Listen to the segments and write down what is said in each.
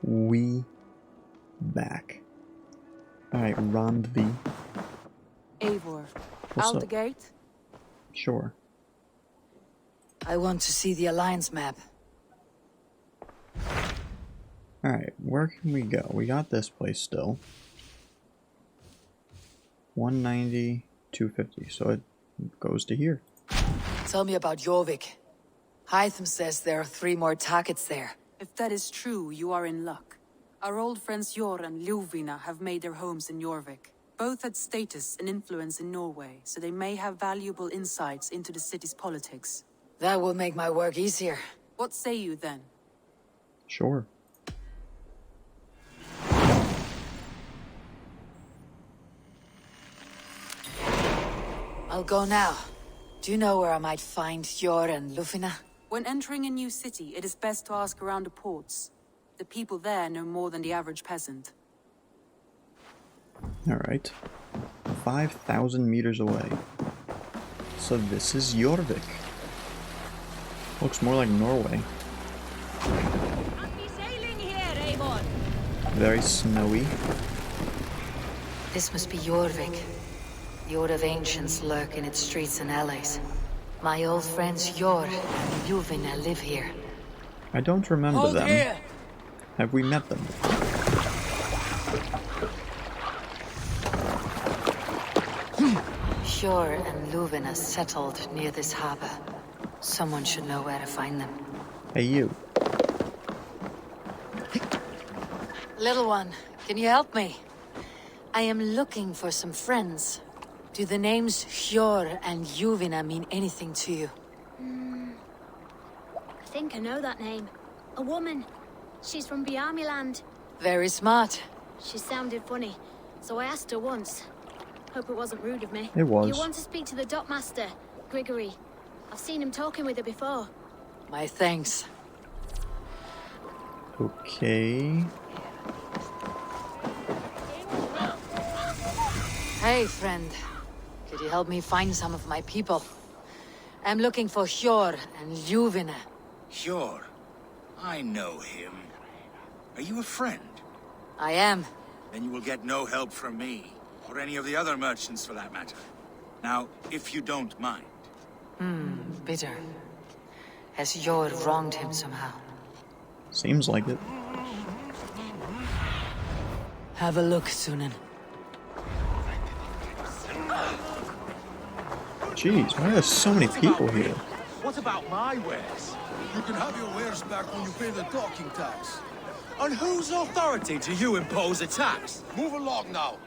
we back. Alright, Rondvi. Eivor, What's out up? the gate? Sure. I want to see the Alliance map. Alright, where can we go? We got this place still. 190, 250, so it goes to here. Tell me about Jorvik. Hytham says there are 3 more targets there. If that is true, you are in luck. Our old friends Jor and Ljuvina have made their homes in Jorvik. Both had status and influence in Norway, so they may have valuable insights into the city's politics. That will make my work easier. What say you then? Sure. I'll go now. Do you know where I might find Jor and Ljuvina? When entering a new city, it is best to ask around the ports. The people there know more than the average peasant. Alright. 5,000 meters away. So this is Jorvik. Looks more like Norway. Very snowy. This must be Jorvik. The Old of Ancients lurk in its streets and alleys. My old friends Jor and Ljuvina live here. I don't remember them. Have we met them? Jor and Ljuvina settled near this harbor. Someone should know where to find them. Hey, you. Little one, can you help me? I am looking for some friends. Do the names Jor and Ljuvina mean anything to you? I think I know that name. A woman. She's from Biamiland. Very smart. She sounded funny, so I asked her once. Hope it wasn't rude of me. It was. You want to speak to the dockmaster, Grigory? I've seen him talking with her before. My thanks. Okay. Hey, friend. Could you help me find some of my people? I'm looking for Jor and Ljuvina. Sure. I know him. Are you a friend? I am. Then you will get no help from me, or any of the other merchants for that matter. Now, if you don't mind. Bitter. Has Jor wronged him somehow? Seems like it. Have a look, Sunan. Jeez, why are there so many people here? What about my wares? You can have your wares back when you pay the docking tax. On whose authority do you impose a tax? Move along now.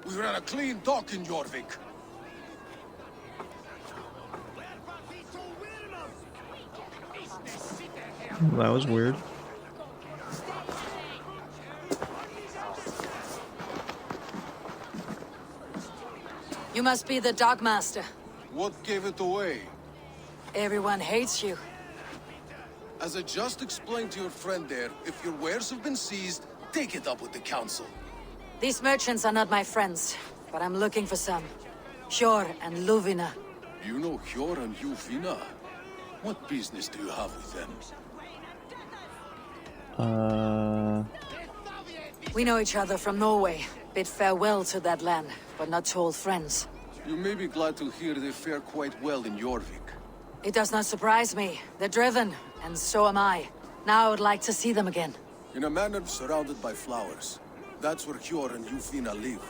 We ran a clean dock in Jorvik. That was weird. You must be the Dogmaster. What gave it away? Everyone hates you. As I just explained to your friend there, if your wares have been seized, take it up with the council. These merchants are not my friends, but I'm looking for some. Jor and Ljuvina. You know Hjor and Ljuvina? What business do you have with them? We know each other from Norway. Bid farewell to that land, but not to old friends. You may be glad to hear they fare quite well in Jorvik. It does not surprise me. They're driven, and so am I. Now I would like to see them again. In a manor surrounded by flowers. That's where Hjor and Ljuvina live.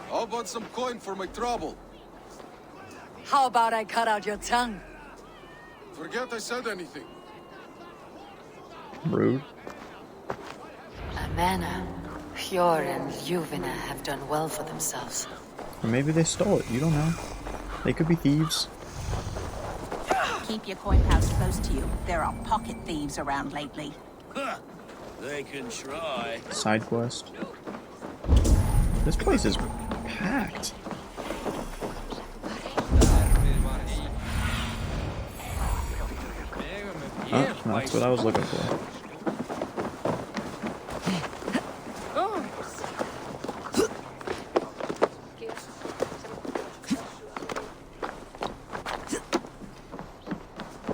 How about some coin for my trouble? How about I cut out your tongue? Forget I said anything. Rude. A manor. Jor and Ljuvina have done well for themselves. Or maybe they stole it, you don't know. They could be thieves. Keep your coin pouch close to you. There are pocket thieves around lately. They can try. Side quest. This place is packed. Oh, that's what I was looking for.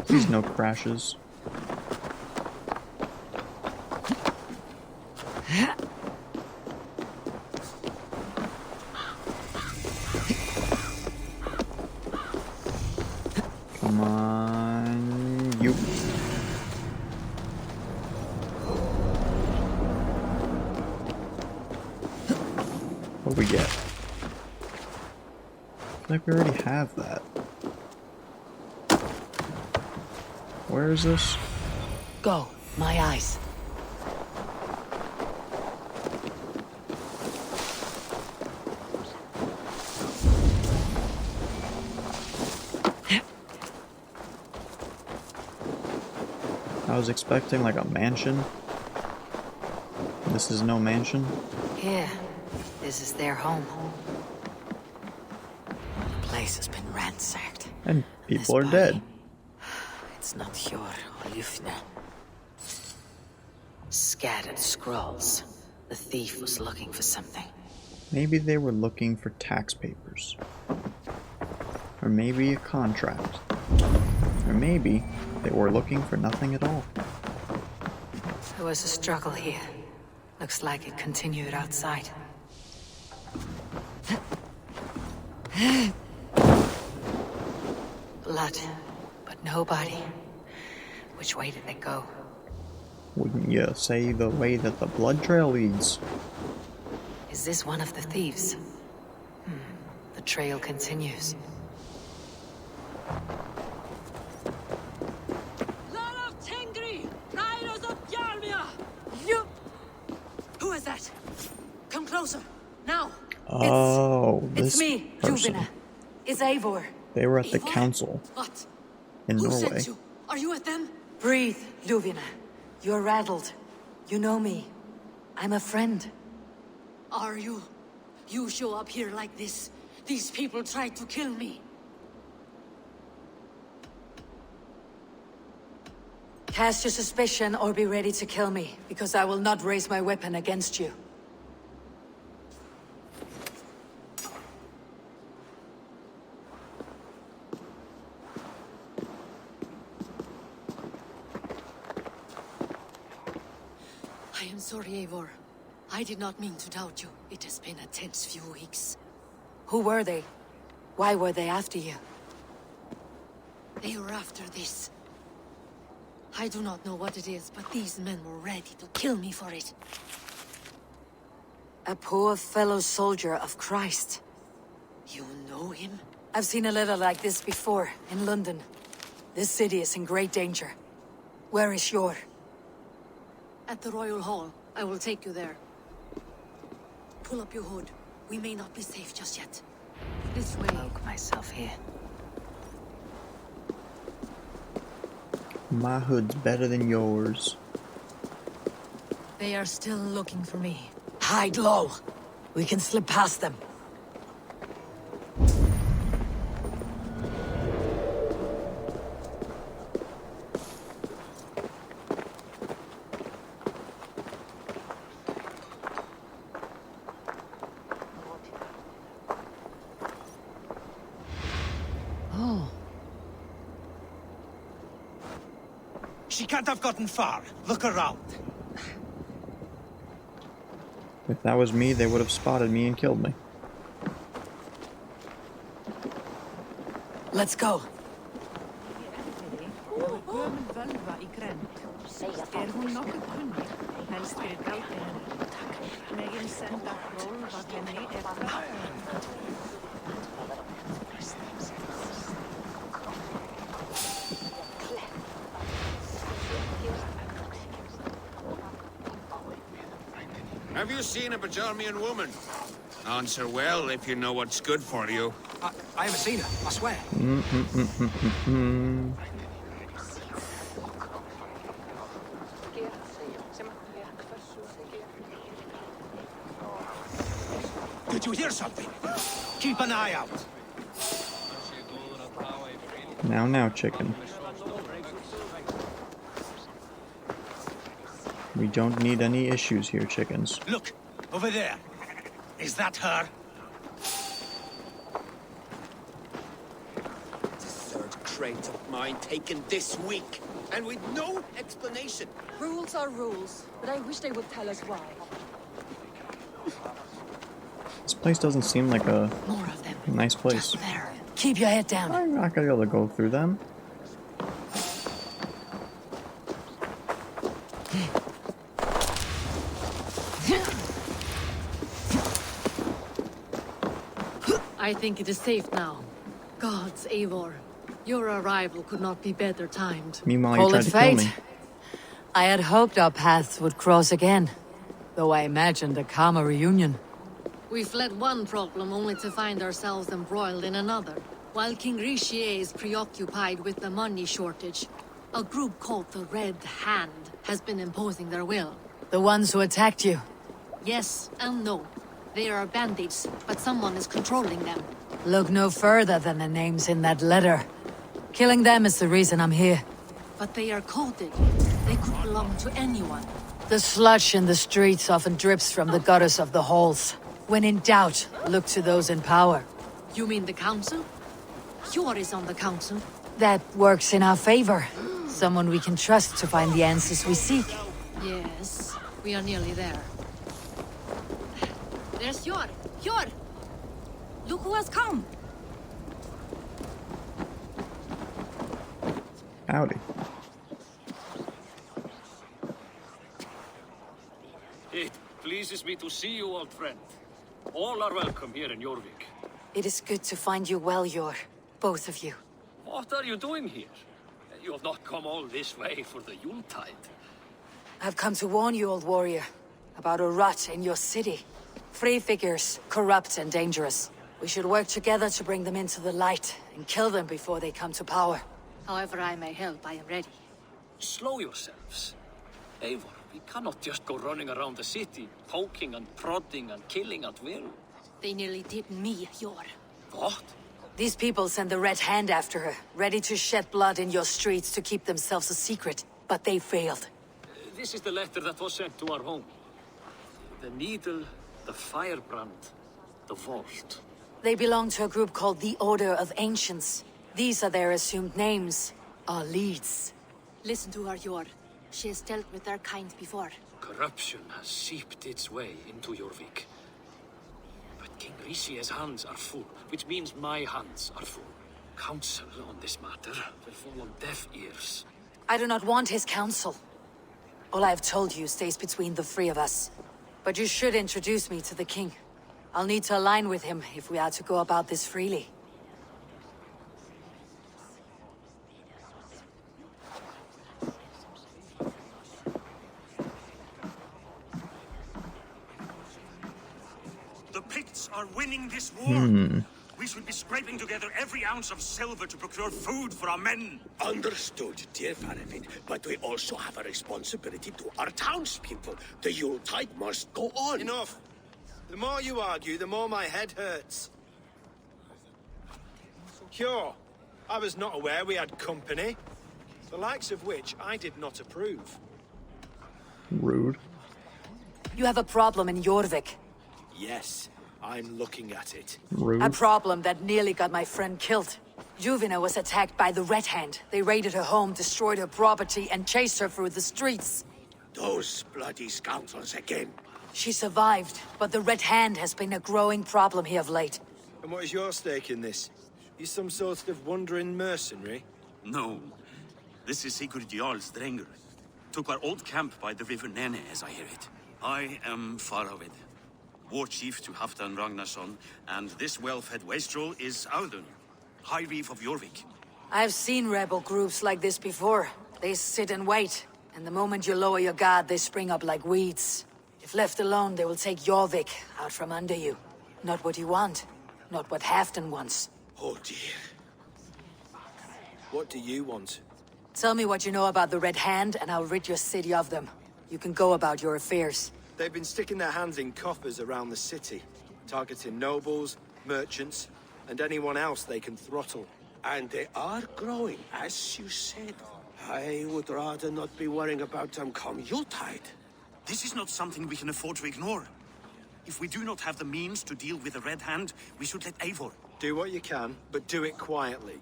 Please no crashes. Come on, you. What do we get? I feel like we already have that. Where is this? Go, my eyes. I was expecting like a mansion. This is no mansion. Here, this is their home. The place has been ransacked. And This people are body, dead. It's not Hjor or Ljufne. Scattered scrolls. The thief was looking for something. Maybe they were looking for tax papers. Or maybe a contract. Or maybe they were looking for nothing at all. There was a struggle here. Looks like it continued outside. Blood, but nobody. Which way did they go? Wouldn't you say the way that the blood trail leads? Is this one of the thieves? The trail continues. Who is that? Come closer, now! Oh, this It's me, person. Ljufne. It's Eivor. They were at the Eivor? council What? in Who Norway. sent you? Are you with them? Breathe, Ljufne. You're rattled. You know me. I'm a friend. Are you? You show up here like this. These people tried to kill me. Cast your suspicion or be ready to kill me, because I will not raise my weapon against you. I am sorry, Eivor. I did not mean to doubt you. It has been a tense few weeks. Who were they? Why were they after you? They were after this. I do not know what it is, but these men were ready to kill me for it. A poor fellow soldier of Christ. You know him? I've seen a letter like this before, in London. This city is in great danger. Where is Hjor? At the Royal Hall. I will take you there. Pull up your hood. We may not be safe just yet. This way. Cloak myself here. My hood's better than yours. They are still looking for me. Hide low. We can slip past them. Oh. She can't have gotten far. Look around. If that was me, they would have spotted me and killed me. Let's go. Have you seen a Bajarmian woman? Answer well if you know what's good for you. I haven't seen her, I swear. Did you hear something? Keep an eye out. Now, chicken. We don't need any issues here, chickens. Look, over there. Is that her? The third crate of mine taken this week, and with no explanation. Rules are rules, but I wish they would tell us why. This place doesn't seem like a More of them. nice place. Just there. Keep your head down. I'm not gonna be able to go through them. I think it is safe now. Gods, Eivor. Your arrival could not be better timed. Meanwhile, you Call tried it to kill fate. me. I had hoped our paths would cross again, though I imagined a calmer reunion. We fled one problem only to find ourselves embroiled in another. While King Richier is preoccupied with the money shortage, a group called the Red Hand has been imposing their will. The ones who attacked you. Yes and no. They are bandits, but someone is controlling them. Look no further than the names in that letter. Killing them is the reason I'm here. But they are coded. They could belong to anyone. The sludge in the streets often drips from the gutters of the halls. When in doubt, look to those in power. You mean the council? Hjor is on the council. That works in our favor. Someone we can trust to find the answers we seek. Yes, we are nearly there. There's Hjor! Hjor! Look who has come! Howdy. It pleases me to see you, old friend. All are welcome here in Jorvik. It is good to find you well, Yor. Both of you. What are you doing here? You have not come all this way for the Yuletide. I've come to warn you, old warrior, about a rot in your city. Free figures, corrupt and dangerous. We should work together to bring them into the light and kill them before they come to power. However I may help, I am ready. Slow yourselves. Eivor, we cannot just go running around the city, poking and prodding and killing at will. They nearly did me, Hjor. What? These people send the Red Hand after her, ready to shed blood in your streets to keep themselves a secret. But they failed. This is the letter that was sent to our home. The needle, the firebrand, the vault. They belong to a group called the Order of Ancients. These are their assumed names, our leads. Listen to her, Hjor. She has dealt with their kind before. Corruption has seeped its way into Jorvik. But King Richier's hands are full, which means my hands are full. Counsel on this matter will fall on deaf ears. I do not want his counsel. All I have told you stays between the three of us. But you should introduce me to the king. I'll need to align with him if we are to go about this freely. The Picts are winning this war. We should be scraping together every ounce of silver to procure food for our men. Understood, dear Faravid, but we also have a responsibility to our townspeople. The Yuletide must go on. Enough. The more you argue, the more my head hurts. Cure. I was not aware we had company, the likes of which I did not approve. Rude. You have a problem in Jorvik. Yes, I'm looking at it. Rude. A problem that nearly got my friend killed. Juvina was attacked by the Red Hand. They raided her home, destroyed her property, and chased her through the streets. Those bloody scoundrels again. She survived, but the Red Hand has been a growing problem here of late. And what is your stake in this? You some sort of wandering mercenary? No. This is Sigurd Jarl's Drenger. Took our old camp by the river Nene, as I hear it. I am Faravid, war chief to Halfdan Ragnarsson, and this well-fed wastrel is Audun, High Reeve of Jorvik. I've seen rebel groups like this before. They sit and wait, and the moment you lower your guard, they spring up like weeds. If left alone, they will take Jorvik out from under you. Not what you want, not what Halfdan wants. Oh dear. What do you want? Tell me what you know about the Red Hand, and I'll rid your city of them. You can go about your affairs. They've been sticking their hands in coffers around the city, targeting nobles, merchants, and anyone else they can throttle. And they are growing, as you said. I would rather not be worrying about them come Yuletide. This is not something we can afford to ignore. If we do not have the means to deal with the Red Hand, we should let Eivor. Do what you can, but do it quietly.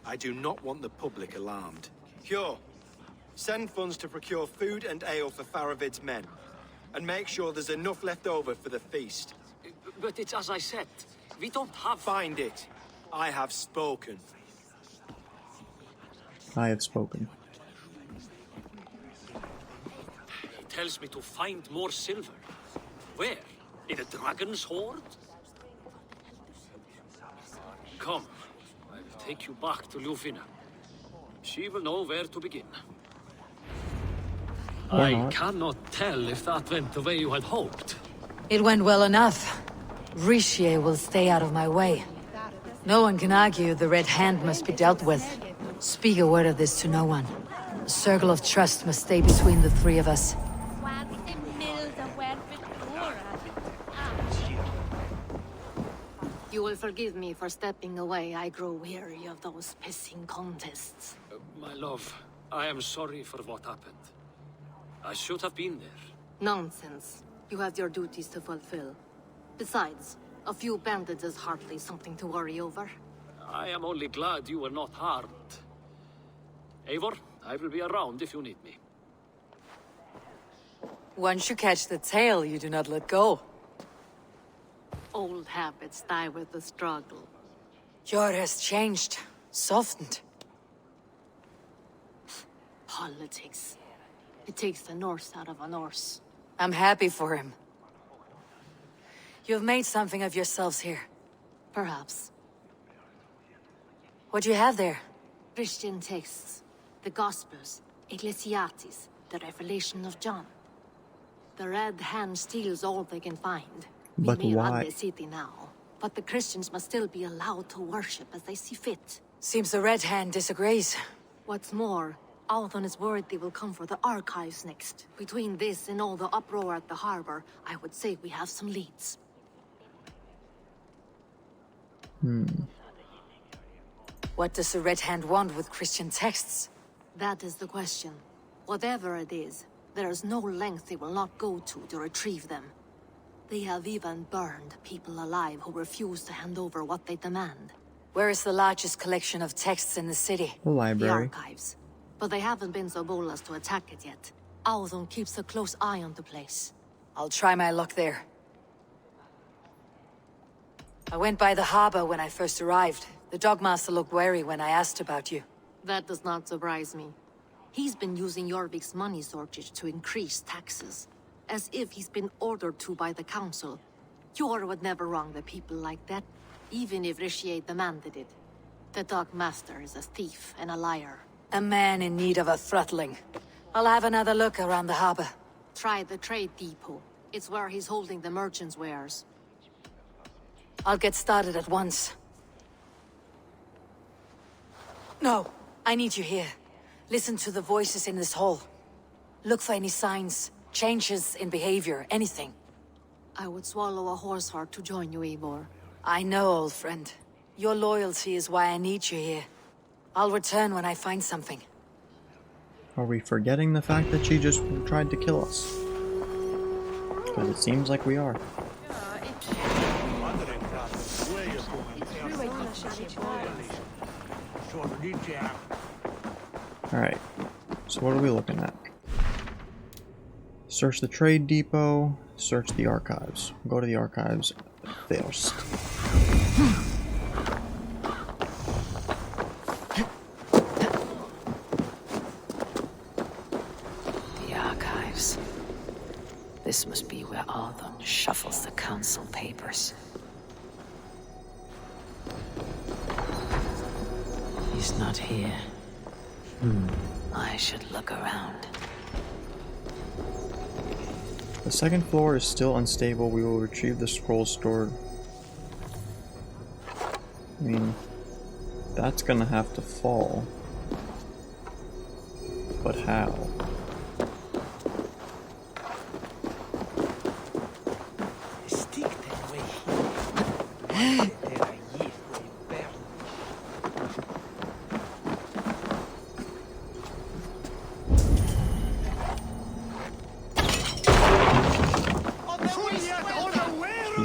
I do not want the public alarmed. Cure. Send funds to procure food and ale for Faravid's men. And make sure there's enough left over for the feast. But it's as I said. We don't have... Find it. I have spoken. I have spoken. He tells me to find more silver. Where? In a dragon's hoard? Come. I'll take you back to Ljufina. She will know where to begin. I cannot tell if that went the way you had hoped. It went well enough. Richier will stay out of my way. No one can argue the Red Hand must be dealt with. Speak a word of this to no one. A circle of trust must stay between the three of us. You will forgive me for stepping away. I grow weary of those pissing contests. My love, I am sorry for what happened. I should have been there. Nonsense. You have your duties to fulfill. Besides, a few bandits is hardly something to worry over. I am only glad you were not harmed. Eivor, I will be around if you need me. Once you catch the tail, you do not let go. Old habits die with the struggle. Jor has changed, softened. Politics. It takes the Norse out of a Norse. I'm happy for him. You've made something of yourselves here. Perhaps. What do you have there? Christian texts, the Gospels, Ecclesiastes, the Revelation of John. The Red Hand steals all they can find. But we may why? run the city now, but the Christians must still be allowed to worship as they see fit. Seems the Red Hand disagrees. What's more, Althon is worried they will come for the archives next. Between this and all the uproar at the harbor, I would say we have some leads. What does the Red Hand want with Christian texts? That is the question. Whatever it is, there is no length they will not go to retrieve them. They have even burned people alive who refuse to hand over what they demand. Where is the largest collection of texts in the city? The library. The archives. But they haven't been so bold as to attack it yet. Althon keeps a close eye on the place. I'll try my luck there. I went by the harbor when I first arrived. The Dogmaster looked wary when I asked about you. That does not surprise me. He's been using Jorvik's money shortage to increase taxes. As if he's been ordered to by the council. Jor would never wrong the people like that, even if Richier demanded it. The Dogmaster is a thief and a liar. A man in need of a throttling. I'll have another look around the harbor. Try the trade depot. It's where he's holding the merchants' wares. I'll get started at once. No, I need you here. Listen to the voices in this hall. Look for any signs, changes in behavior, anything. I would swallow a horse heart to join you, Eivor. I know, old friend. Your loyalty is why I need you here. I'll return when I find something. Are we forgetting the fact that she just tried to kill us? Because it seems like we are. Alright, so what are we looking at? Search the trade depot, search the archives. Go to the archives first. The archives. This must be where Althon shuffles the council papers. He's not here. I should look around. The second floor is still unstable. We will retrieve the scroll stored. I mean, that's gonna have to fall. But how?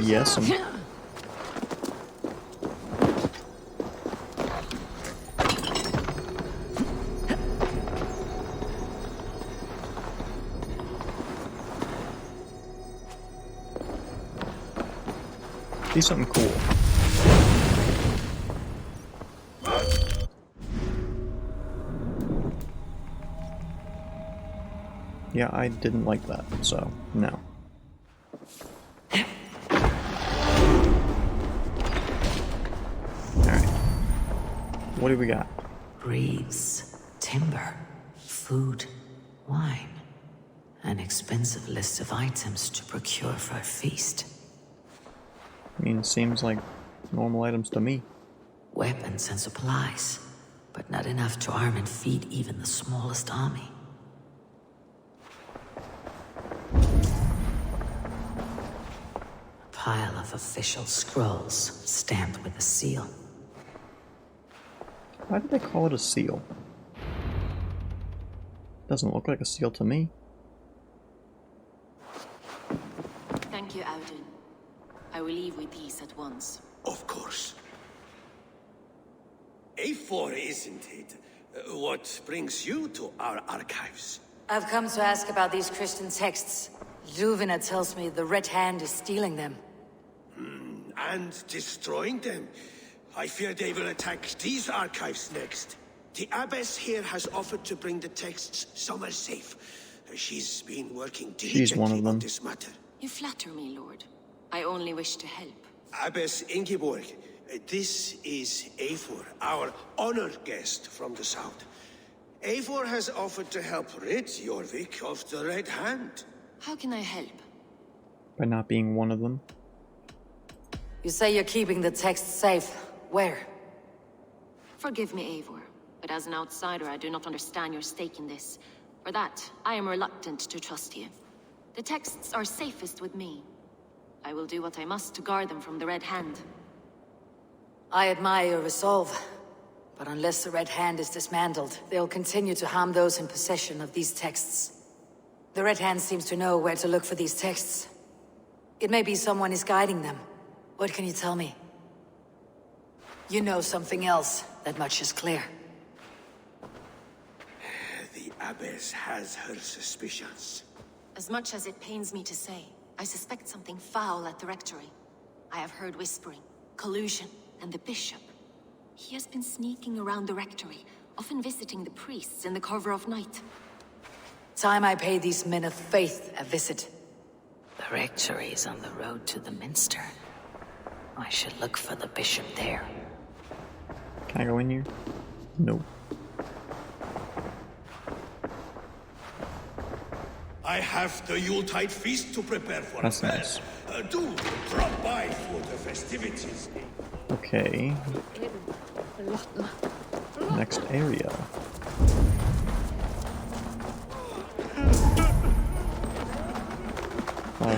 Yes, see something cool. Yeah, I didn't like that, so no. Alright. What do we got? Reeds, timber, food, wine. An expensive list of items to procure for a feast. I mean, it seems like normal items to me. Weapons and supplies, but not enough to arm and feed even the smallest army. A pile of official scrolls stamped with a seal. Why did they call it a seal? Doesn't look like a seal to me. Thank you, Audun. I will leave with these at once. Of course. A4, isn't it? What brings you to our archives? I've come to ask about these Christian texts. Ljuvina tells me the Red Hand is stealing them. And destroying them. I fear they will attack these archives next. The abbess here has offered to bring the texts somewhere safe. She's been working diligently on this matter. You flatter me, Lord. I only wish to help. Abbess Ingeborg, this is Eivor, our honored guest from the south. Eivor has offered to help rid Jorvik of the Red Hand. How can I help? By not being one of them. You say you're keeping the texts safe. Where? Forgive me, Eivor, but as an outsider, I do not understand your stake in this. For that, I am reluctant to trust you. The texts are safest with me. I will do what I must to guard them from the Red Hand. I admire your resolve. But unless the Red Hand is dismantled, they'll continue to harm those in possession of these texts. The Red Hand seems to know where to look for these texts. It may be someone is guiding them. What can you tell me? You know something else. That much is clear. The Abbess has her suspicions. As much as it pains me to say, I suspect something foul at the Rectory. I have heard whispering, collusion, and the Bishop. He has been sneaking around the Rectory, often visiting the priests in the cover of night. Time I pay these men of faith a visit. The Rectory is on the road to the Minster. I should look for the Bishop there. Can I go in here? No. I have the Yuletide feast to prepare for. That's nice. Do drop by for the festivities. Okay. Next area.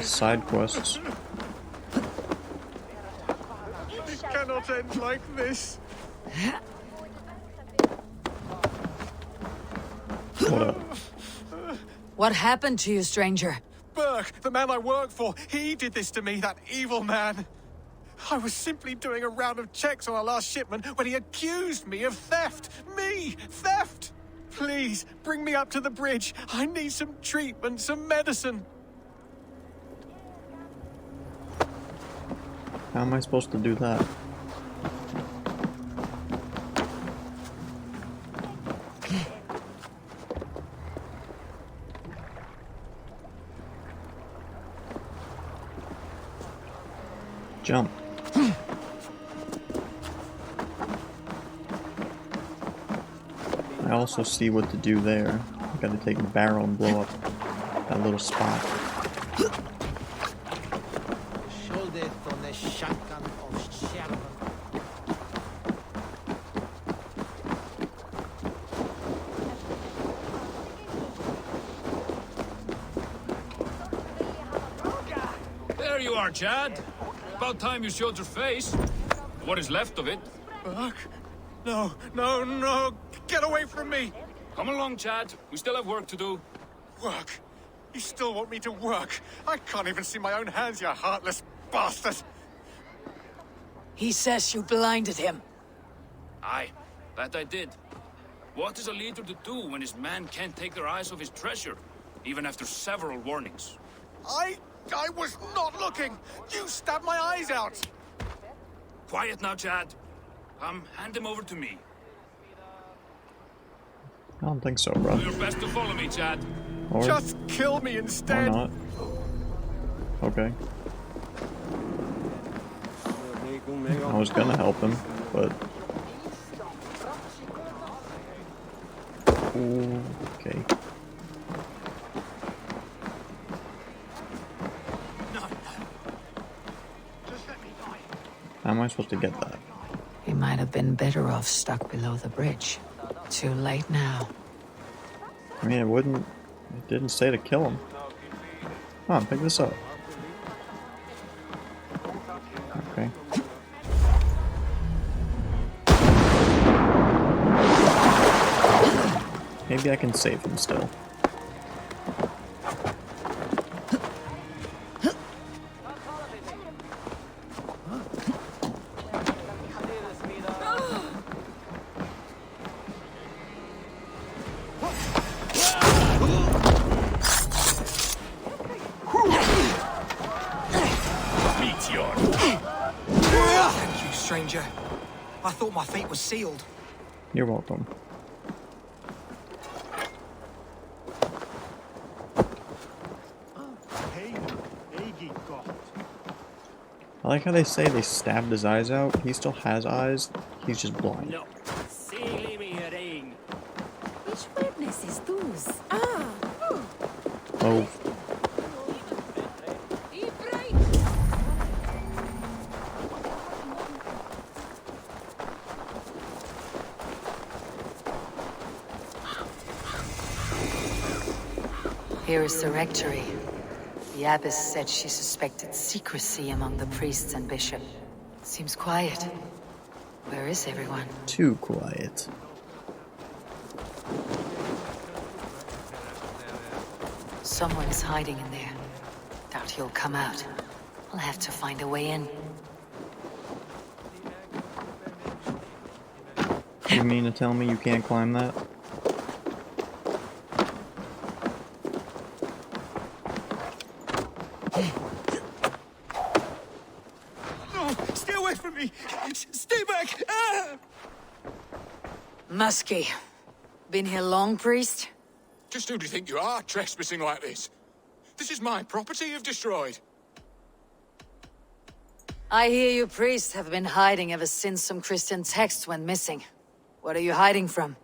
Side quests. It cannot end like this. What up? What happened to you, stranger? Burke, the man I work for, he did this to me, that evil man. I was simply doing a round of checks on our last shipment when he accused me of theft. Me! Theft! Please, bring me up to the bridge. I need some treatment, some medicine. How am I supposed to do that? Jump. I also see what to do there. I gotta take a barrel and blow up that little spot. There you are, Chad. About time you showed your face. What is left of it? Burke? No, no, no! Get away from me! Come along, Chad. We still have work to do. Work? You still want me to work? I can't even see my own hands, you heartless bastard! He says you blinded him. Aye, that I did. What is a leader to do when his men can't take their eyes off his treasure, even after several warnings? I was not looking! You stabbed my eyes out! Quiet now, Chad. Hand him over to me. I don't think so, bro. Do your best to follow me, Chad. Or, Just kill me or instead. not. Okay. I was gonna help him, but... Okay. How am I supposed to get that? He might have been better off stuck below the bridge. Too late now. I mean, it didn't say to kill him. Come on, pick this up. Okay. Maybe I can save him still. Thank you, stranger. I thought my fate was sealed. You're welcome. I like how they say they stabbed his eyes out. He still has eyes. He's just blind. Which witness is those? Oh. Here is the rectory. The abbess said she suspected secrecy among the priests and bishop. Seems quiet. Where is everyone? Too quiet. Someone is hiding in there. Doubt he'll come out. I'll have to find a way in. You mean to tell me you can't climb that? Stay away from me! Stay back! Ah! Muskie. Been here long, priest? Just who do you think you are, trespassing like this? This is my property you've destroyed. I hear you priests have been hiding ever since some Christian texts went missing. What are you hiding from?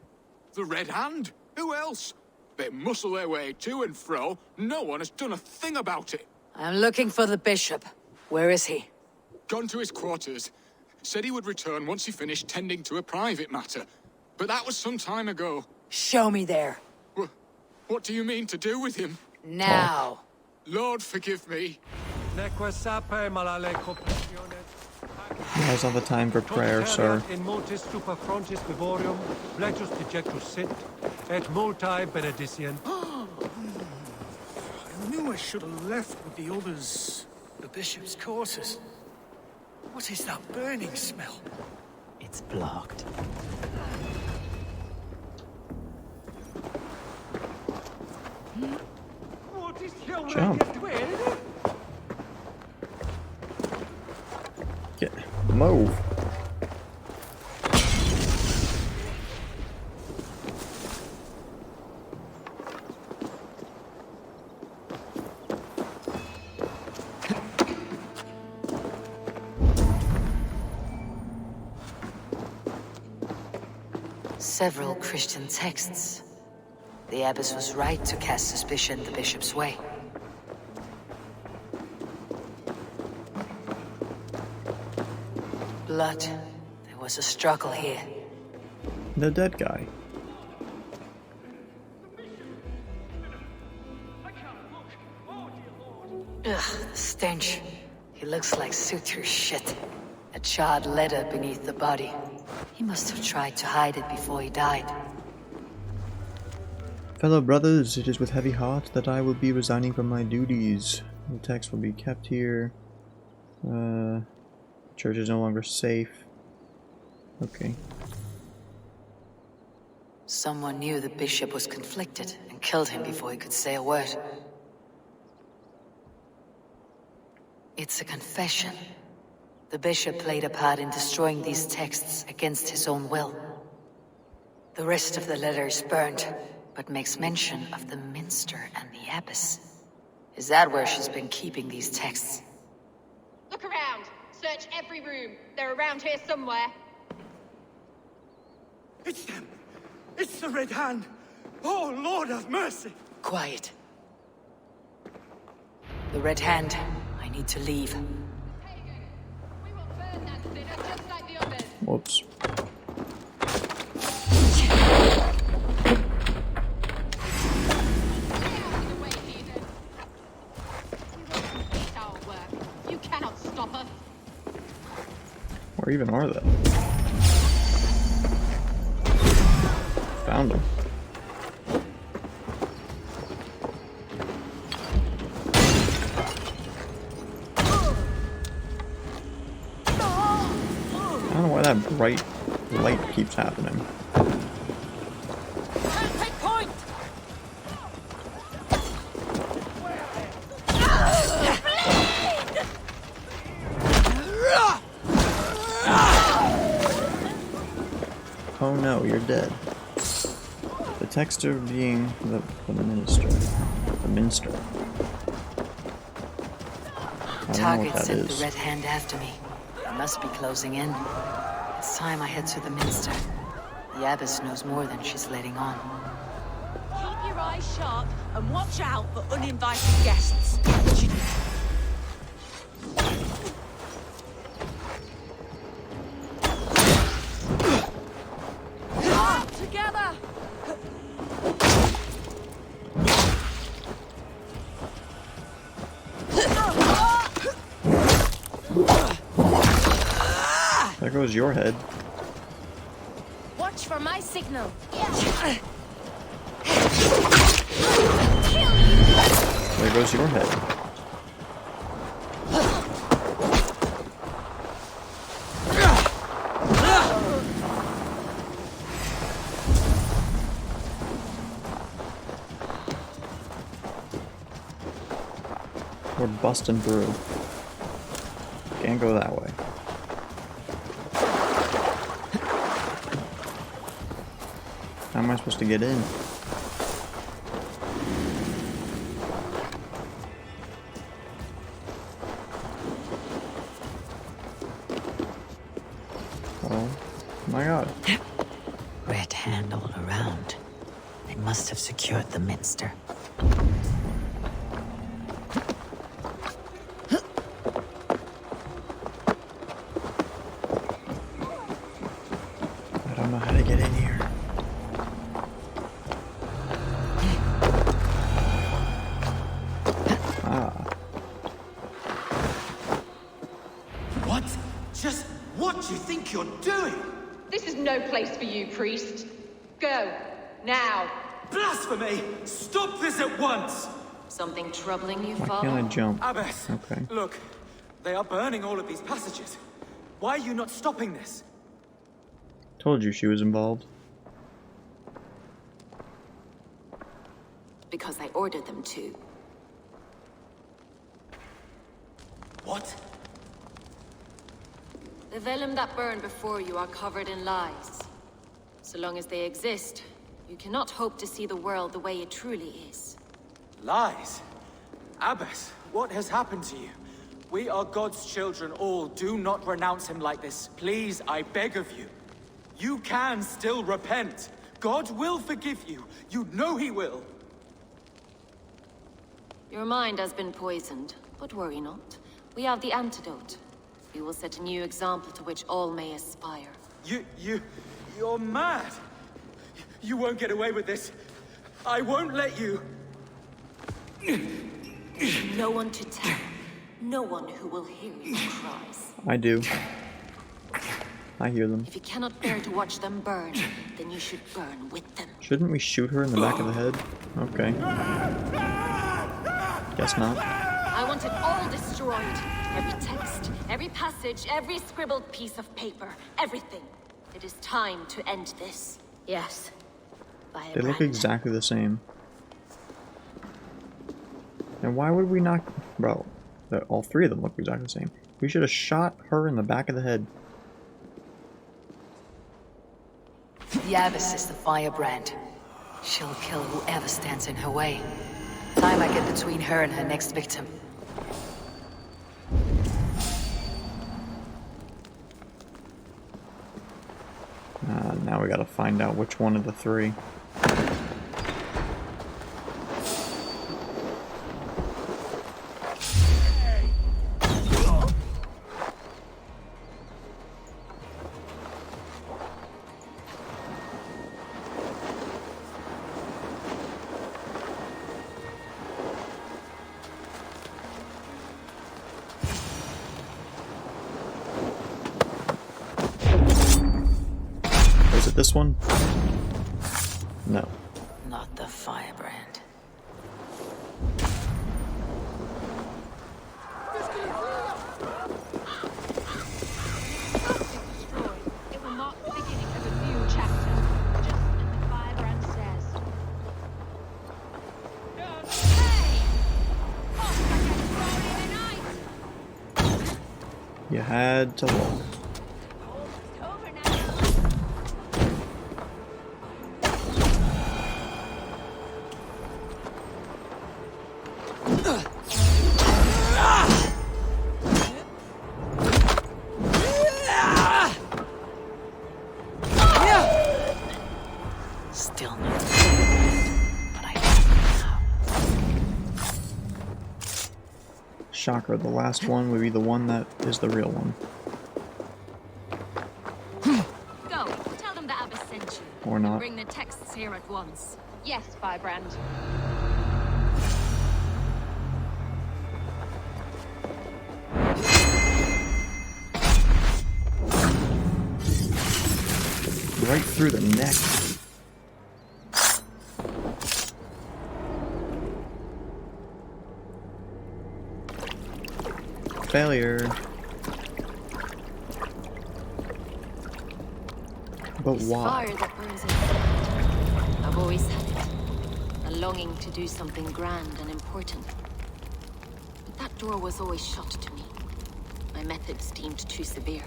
The Red Hand? Who else? They muscle their way to and fro. No one has done a thing about it. I'm looking for the bishop. Where is he? Gone to his quarters. Said he would return once he finished tending to a private matter. But that was some time ago. Show me there. What do you mean to do with him? Now. Lord, forgive me. Now's not the time for prayer, sir. In motis super frontis vivorium, fletus dejectus sit, et multae benedicien. I knew I should have left with the others. The bishop's quarters. What is that burning smell? It's blocked. Jump. Move. Several Christian texts. The abbess was right to cast suspicion the bishop's way. Blood. There was a struggle here. The dead guy. Ugh, the stench. He looks like suture shit. A charred leather beneath the body. He must have tried to hide it before he died. Fellow brothers, it is with heavy heart that I will be resigning from my duties. The text will be kept here. Church is no longer safe. Okay. Someone knew the bishop was conflicted and killed him before he could say a word. It's a confession. The bishop played a part in destroying these texts against his own will. The rest of the letter is burned, but makes mention of the minster and the abbess. Is that where she's been keeping these texts? Look around. Search every room. They're around here somewhere. It's them! It's the Red Hand! Oh, Lord have mercy! Quiet. The Red Hand. I need to leave. Whoops. You cannot stop us. Where even are they? Found them. I don't know why that bright light keeps happening. Take point! Oh no, you're dead. The text of being the minister. The minster. I don't know what Target that sent is. the Red Hand after me. They must be closing in. It's time I head to the minster. The abbess knows more than she's letting on. Keep your eyes sharp and watch out for uninvited guests. Together! There goes your head. Watch for my signal. There goes your head. We're busting through. Can't go that way. How am I supposed to get in? Oh my god. Red Hand all around. They must have secured the minster. I don't know how to get in here. What? Just what do you think you're doing? This is no place for you, priest. Go. Now. Blasphemy! Stop this at once! Something troubling you, Why Father? can't I jump? Abbess, Okay. look. They are burning all of these passages. Why are you not stopping this? Told you she was involved. Because I ordered them to. What? The vellum that burned before you are covered in lies. So long as they exist, you cannot hope to see the world the way it truly is. Lies? Abbess, what has happened to you? We are God's children all. Do not renounce him like this. Please, I beg of you. You can still repent. God will forgive you. You know he will. Your mind has been poisoned, but worry not. We have the antidote. We will set a new example to which all may aspire. You're mad. You won't get away with this. I won't let you. No one to tell. No one who will hear your cries. I do. I hear them. If you cannot bear to watch them burn, then you should burn with them. Shouldn't we shoot her in the back of the head? Okay. Guess not. I want it all destroyed. Every text, every passage, every scribbled piece of paper. Everything. It is time to end this. Yes. They look exactly the same. And why would we not... Bro, all three of them look exactly the same. We should have shot her in the back of the head. The Abyss is the firebrand. She'll kill whoever stands in her way. Time I get between her and her next victim. Now we gotta find out which one of the three. Is it this one? No. Not the firebrand. It will mark the beginning of a new chapter, just as the firebrand says. You had to look. Still not but I know. Shocker, the last one would be the one that is the real one. Go, tell them the Abbess sent you. Or not. Bring the texts here at once. Yes, firebrand. Right through the neck. Failure. But This why? fire that burns in my I've always had it. A longing to do something grand and important. But that door was always shut to me. My methods deemed too severe.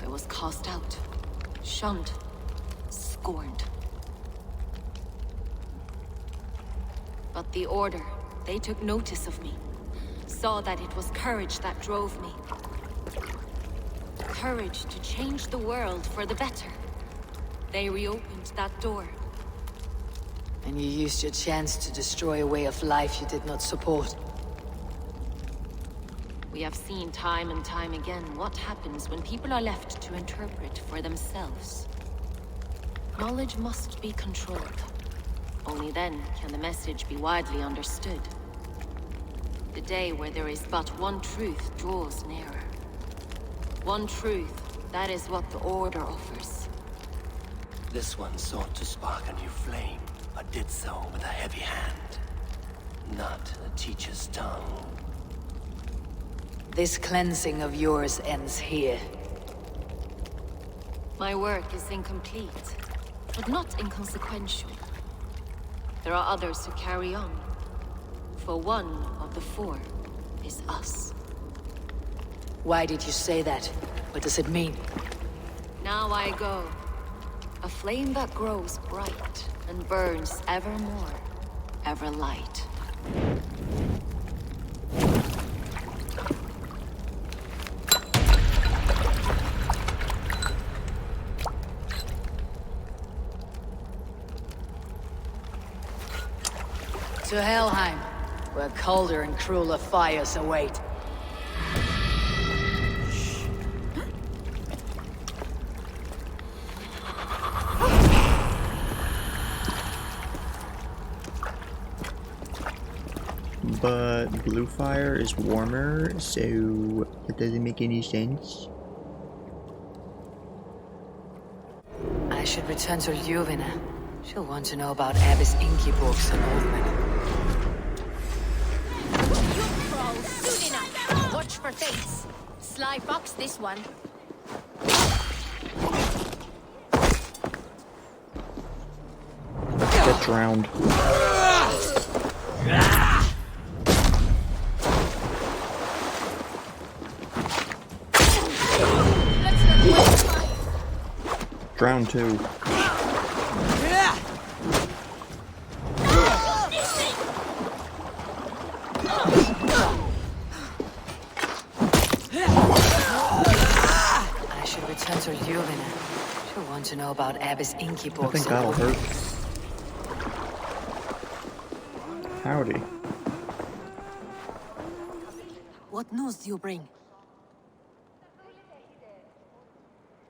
I was cast out, shunned, scorned. But the Order, they took notice of me. Saw that it was courage that drove me. Courage to change the world for the better. They reopened that door. And you used your chance to destroy a way of life you did not support. We have seen time and time again what happens when people are left to interpret for themselves. Knowledge must be controlled. Only then can the message be widely understood. The day where there is but one truth draws nearer. One truth, that is what the Order offers. This one sought to spark a new flame, but did so with a heavy hand. Not a teacher's tongue. This cleansing of yours ends here. My work is incomplete, but not inconsequential. There are others who carry on. For one of the four is us. Why did you say that? What does it mean? Now I go. A flame that grows bright and burns ever more, ever light. To Helheim, where colder and crueler fires await. But blue fire is warmer, so it doesn't make any sense. I should return to Ljuvina. She'll want to know about Abbess Ingeborg's involvement. Soon enough. Watch for fates. Sly fox, this one. Get drowned. Drown too. I should return to Ljubina. She'll want to know about Abbess I Ingeborg's think that'll hurt. Howdy. What news do you bring?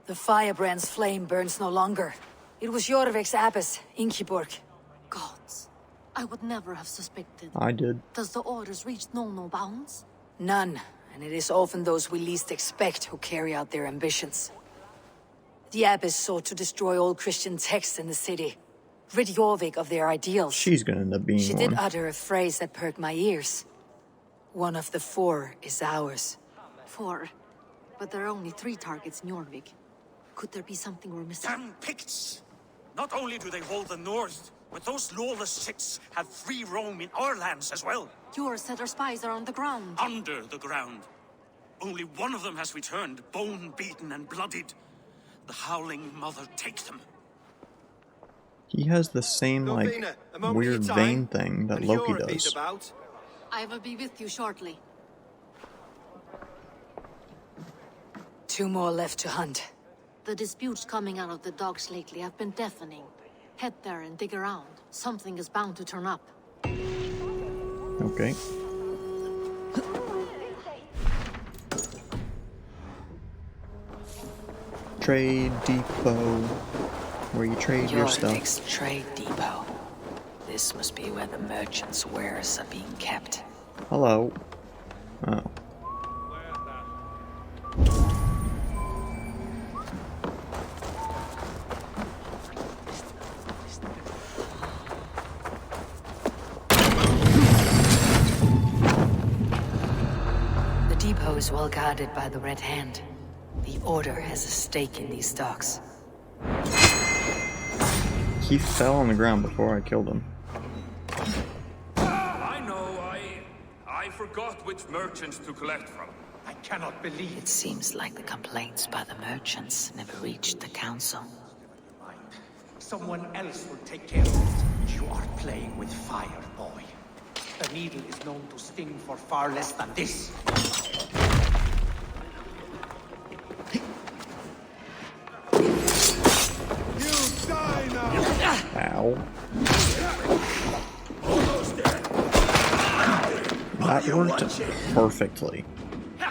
The firebrand's flame burns no longer. It was Jorvik's abbess, Ingeborg. Gods, I would never have suspected. I did. Does the orders reach no bounds? None, and it is often those we least expect who carry out their ambitions. The abbess sought to destroy all Christian texts in the city, rid Jorvik of their ideals. She's gonna end up being She one. did utter a phrase that perked my ears. One of the 4 is ours. 4? But there are only 3 targets in Jorvik. Could there be something we're missing? Damn Picts! Not only do they hold the north, but those lawless shits have free roam in our lands as well. Yours said our spies are on the ground. Under the ground. Only one of them has returned, bone-beaten and bloodied. The Howling Mother take them. He has the same, like, Lovina, a moment weird of your vein time. thing that And Loki Jorah is does. about. I will be with you shortly. 2 more left to hunt. The disputes coming out of the docks lately have been deafening. Head there and dig around. Something is bound to turn up. Okay. Trade depot, where you trade your stuff. Jorvik's trade depot. This must be where the merchants' wares are being kept. Hello. Oh. The depot is well guarded by the Red Hand. The Order has a stake in these docks. He fell on the ground before I killed him. I know, I forgot which merchants to collect from. I cannot believe It seems like the complaints by the merchants never reached the council. someone else will take care of it. You are playing with fire, boy. The needle is known to sting for far less than this. Ow. That worked perfectly.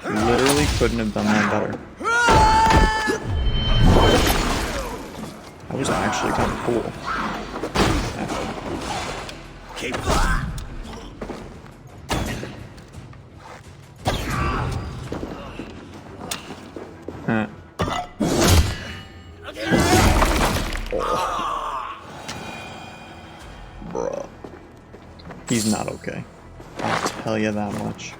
Literally couldn't have done that better. That was actually kind of cool. Keep Bruh. He's not okay. I'll tell you that much.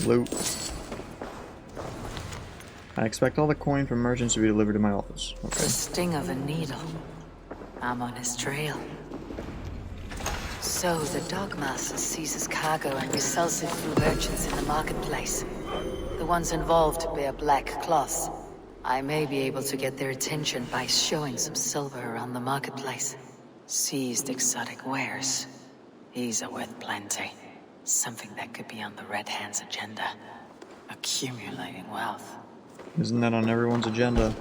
Loot. I expect all the coin from merchants to be delivered to my office. The Okay. sting of a needle. I'm on his trail. So the Dogmaster seizes cargo and resells it through merchants in the marketplace. The ones involved wear black cloths. I may be able to get their attention by showing some silver around the marketplace. Seized exotic wares. These are worth plenty. Something that could be on the Red Hand's agenda. Accumulating wealth. Isn't that on everyone's agenda?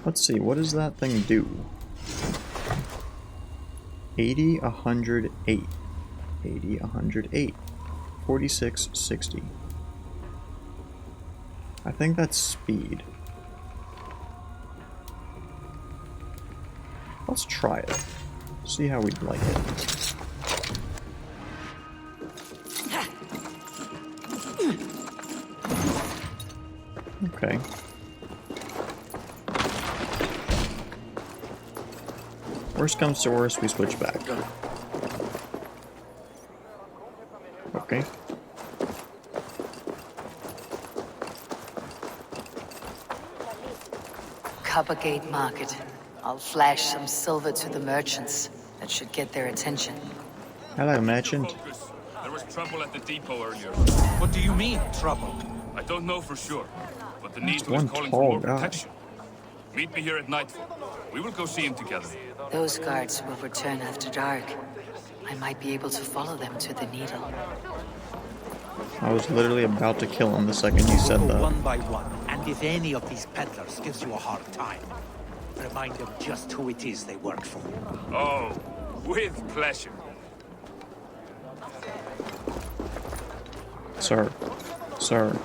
Let's see, what does that thing do? 80, 108. 80, 108. 46, 60. I think that's speed. Let's try it. See how we'd like it. Okay. Worst comes to worst, we switch back. Okay. Coppergate Market. I'll flash some silver to the merchants. That should get their attention. Hello, merchant. The There was trouble at the depot earlier. What do you mean, trouble? I don't know for sure, but the That's Needle is one calling tall for more guy. protection. Meet me here at nightfall. We will go see him together. Those guards will return after dark. I might be able to follow them to the Needle. I was literally about to kill him the second you said We'll go that. one by one, and if any of these peddlers gives you a hard time, remind them just who it is they work for. Oh, with pleasure. Sir. Sir.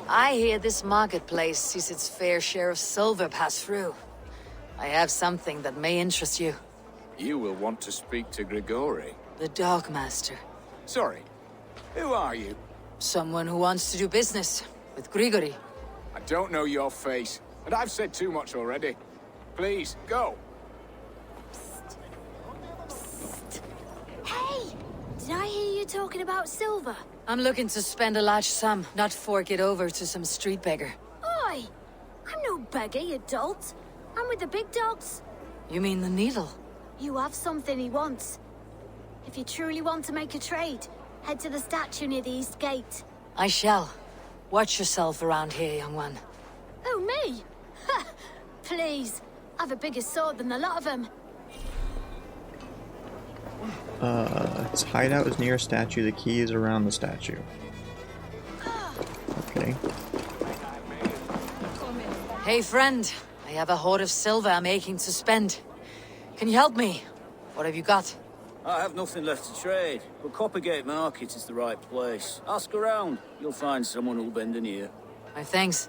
I hear this marketplace sees its fair share of silver pass through. I have something that may interest you. You will want to speak to Grigori. The Dogmaster. Sorry, who are you? Someone who wants to do business with Grigori. I don't know your face, and I've said too much already. Please, go. Hey! Did I hear you talking about silver? I'm looking to spend a large sum, not fork it over to some street beggar. Oi! I'm no beggar, you dolt. I'm with the big dogs. You mean the Needle? You have something he wants. If you truly want to make a trade, head to the statue near the East Gate. I shall. Watch yourself around here, young one. Oh, me? Ha! Please. I've a bigger sword than the lot of them. Its hideout is near a statue. The key is around the statue. Okay. Hey, friend. I have a hoard of silver I'm aching to spend. Can you help me? What have you got? I have nothing left to trade, but Coppergate Market is the right place. Ask around. You'll find someone who'll bend an ear. My thanks.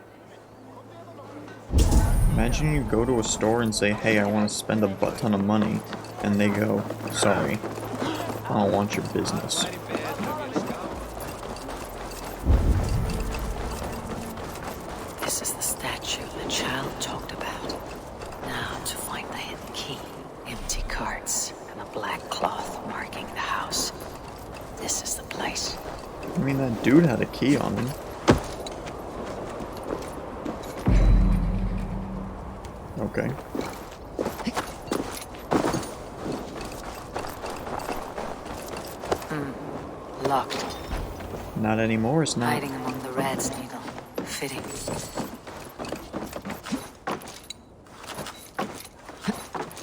Imagine you go to a store and say, hey, I want to spend a butt ton of money. And they go, sorry, I don't want your business. This is the statue the child talked about. Now to find the hidden key. Empty carts and a black cloth marking the house. This is the place. I mean, that dude had a key on him. Okay. Locked. Not anymore, it's not. Hiding among the rats, Needle. Fitting.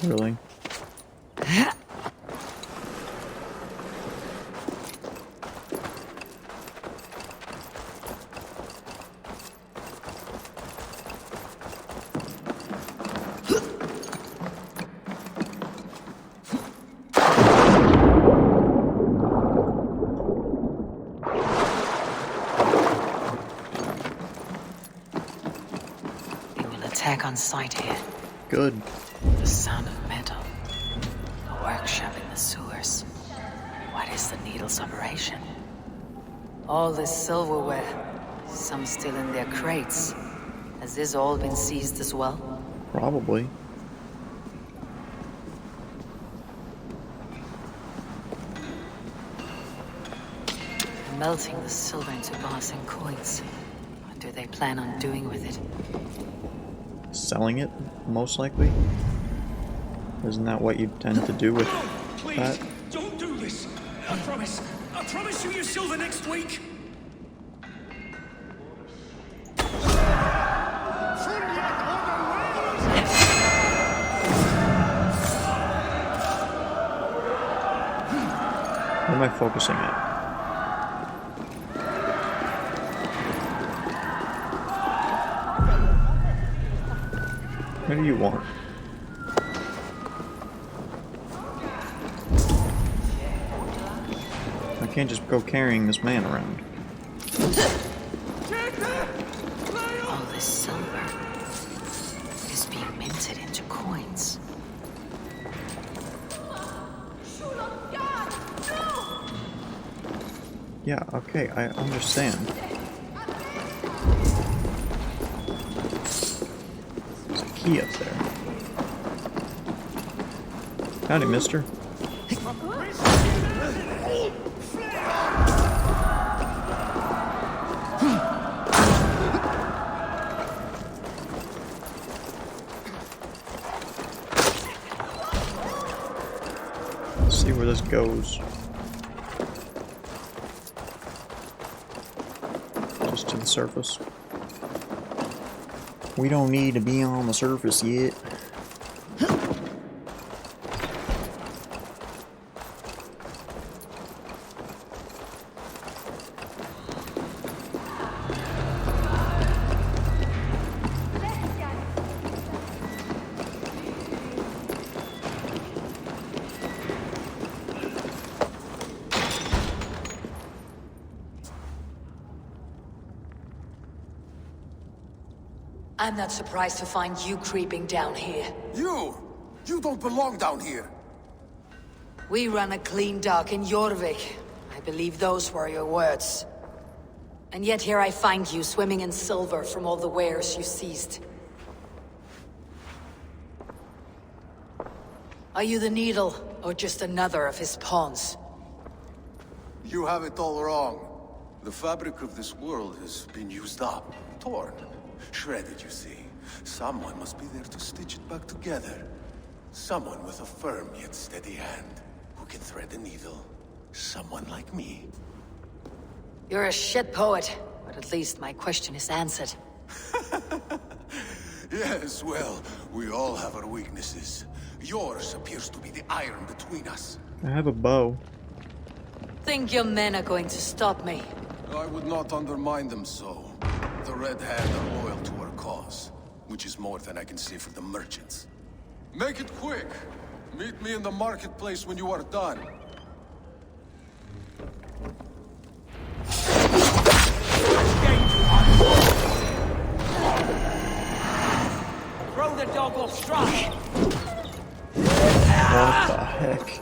Really? Attack on sight here. Good. The sound of metal. A workshop in the sewers. What is the Needle's operation? All this silverware. Some still in their crates. Has this all been seized as well? Probably. Melting the silver into bars and coins. What do they plan on doing with it? Selling it, most likely. Isn't that what you tend to do with Please, that? don't do this. I promise you your silver next week. What am I focusing at? What do you want? I can't just go carrying this man around. All this silver is being minted into coins. Yeah, okay, I understand. There's a key up there. Howdy, mister. Let's see where this goes. surface. We don't need to be on the surface yet. I'm not surprised to find you creeping down here. You! You don't belong down here! We run a clean dock in Jorvik. I believe those were your words. And yet here I find you swimming in silver from all the wares you seized. Are you the Needle, or just another of his pawns? You have it all wrong. The fabric of this world has been used up, torn, shredded, you see. Someone must be there to stitch it back together. Someone with a firm yet steady hand, who can thread the needle. Someone like me. You're a shit poet, but at least my question is answered. Yes, well, we all have our weaknesses. Yours appears to be the iron between us. I have a bow. Think your men are going to stop me? I would not undermine them so. The Red Hand are loyal to our cause, which is more than I can say for the merchants. Make it quick! Meet me in the marketplace when you are done. Throw the dog or strike! What the heck?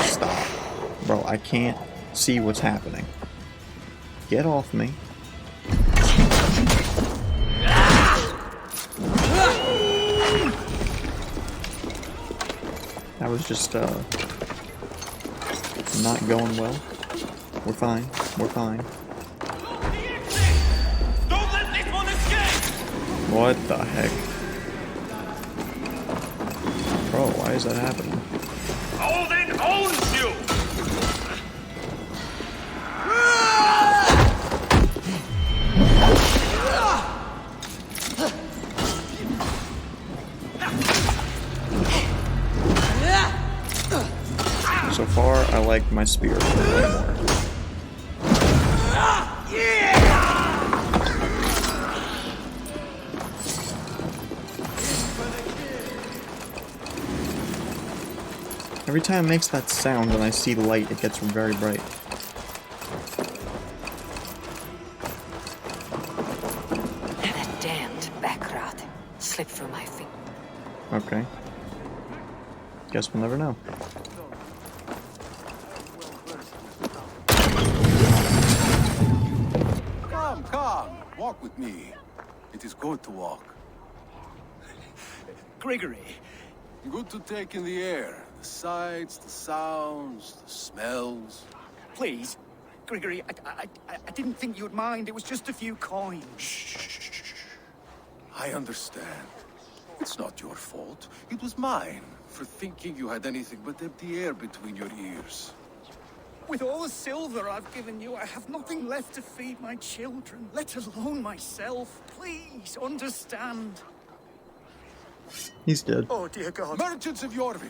Stop. Bro, I can't see what's happening. Get off me. That was just, not going well. We're fine. We're fine. Don't let this one escape! What the heck? Bro, why is that happening? Odin owns you! So far, I like my spear a little more. Every time it makes that sound when I see light, it gets very bright. That damned backrot slipped through my finger. Okay. Guess we'll never know. Come, walk with me. It is good to walk. Grigory. Good to take in the air. The sights, the sounds, the smells. Please, Grigory, I didn't think you'd mind. It was just a few coins. Shh. I understand. It's not your fault. It was mine, for thinking you had anything but empty air between your ears. With all the silver I've given you, I have nothing left to feed my children, let alone myself. Please, understand. He's dead. Oh, dear God. Merchants of Jorvik,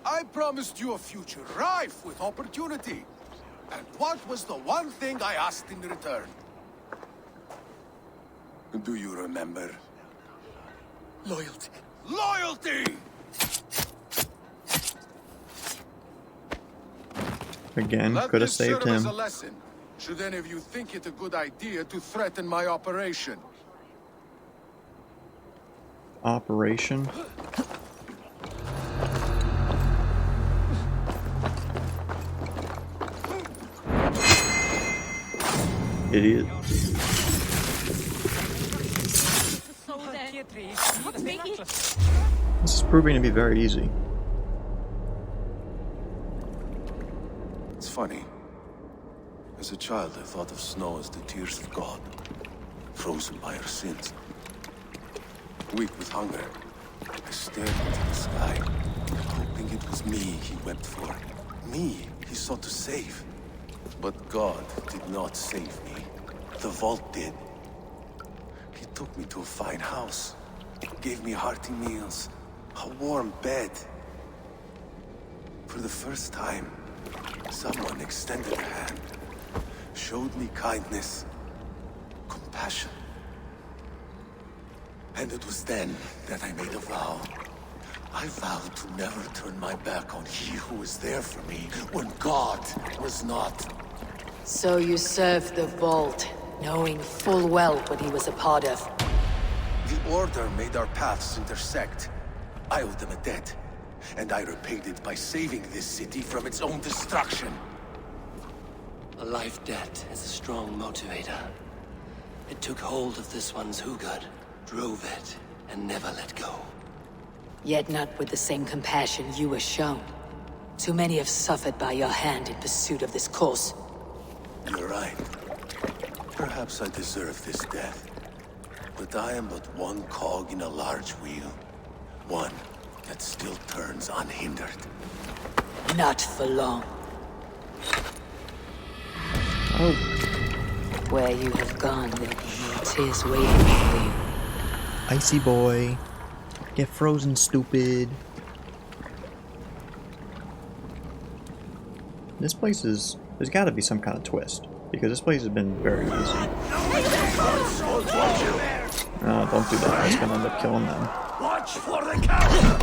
I promised you a future rife with opportunity. And what was the one thing I asked in return? Do you remember? Loyalty. Loyalty! Again, could have saved Let this serve as him. a lesson, should any of you think it a good idea to threaten my operation. Operation? Idiot. This is proving to be very easy. It's funny. As a child, I thought of snow as the tears of God, frozen by our sins. Weak with hunger, I stared into the sky, hoping it was me he wept for. Me he sought to save. But God did not save me. The vault did. He took me to a fine house, gave me hearty meals, a warm bed. For the first time, someone extended a hand, showed me kindness, compassion. And it was then that I made a vow. I vowed to never turn my back on he who was there for me when God was not. So you served the Vault, knowing full well what he was a part of. The Order made our paths intersect. I owed them a debt, and I repaid it by saving this city from its own destruction. A life debt is a strong motivator. It took hold of this one's Hugad, drove it, and never let go. Yet not with the same compassion you were shown. Too many have suffered by your hand in pursuit of this cause. You're right. Perhaps I deserve this death. But I am but one cog in a large wheel. One that still turns unhindered. Not for long. Oh. Where you have gone, there will be no tears waiting for you. Icy boy. Get frozen, stupid. This place is... There's gotta be some kind of twist. Because this place has been very easy. No, don't do that. That's gonna end up killing them. Watch for the counter!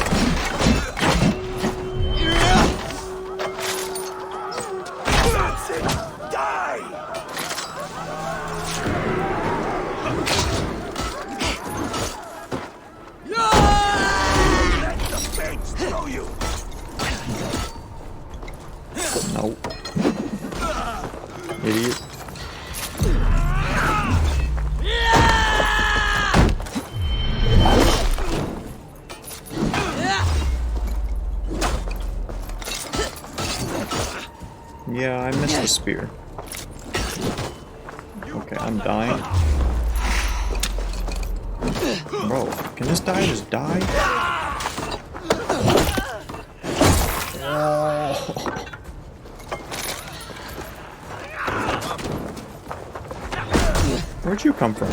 That's it! Die! Let the fates throw you! No. Idiot. Yeah, I missed the spear. Okay, I'm dying. Bro, can this guy just die? Oh. Where'd you come from?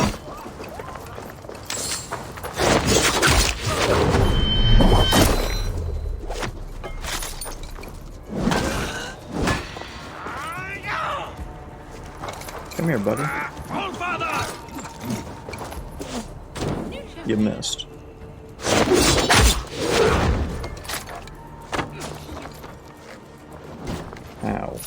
Come here, buddy. You missed. Ow.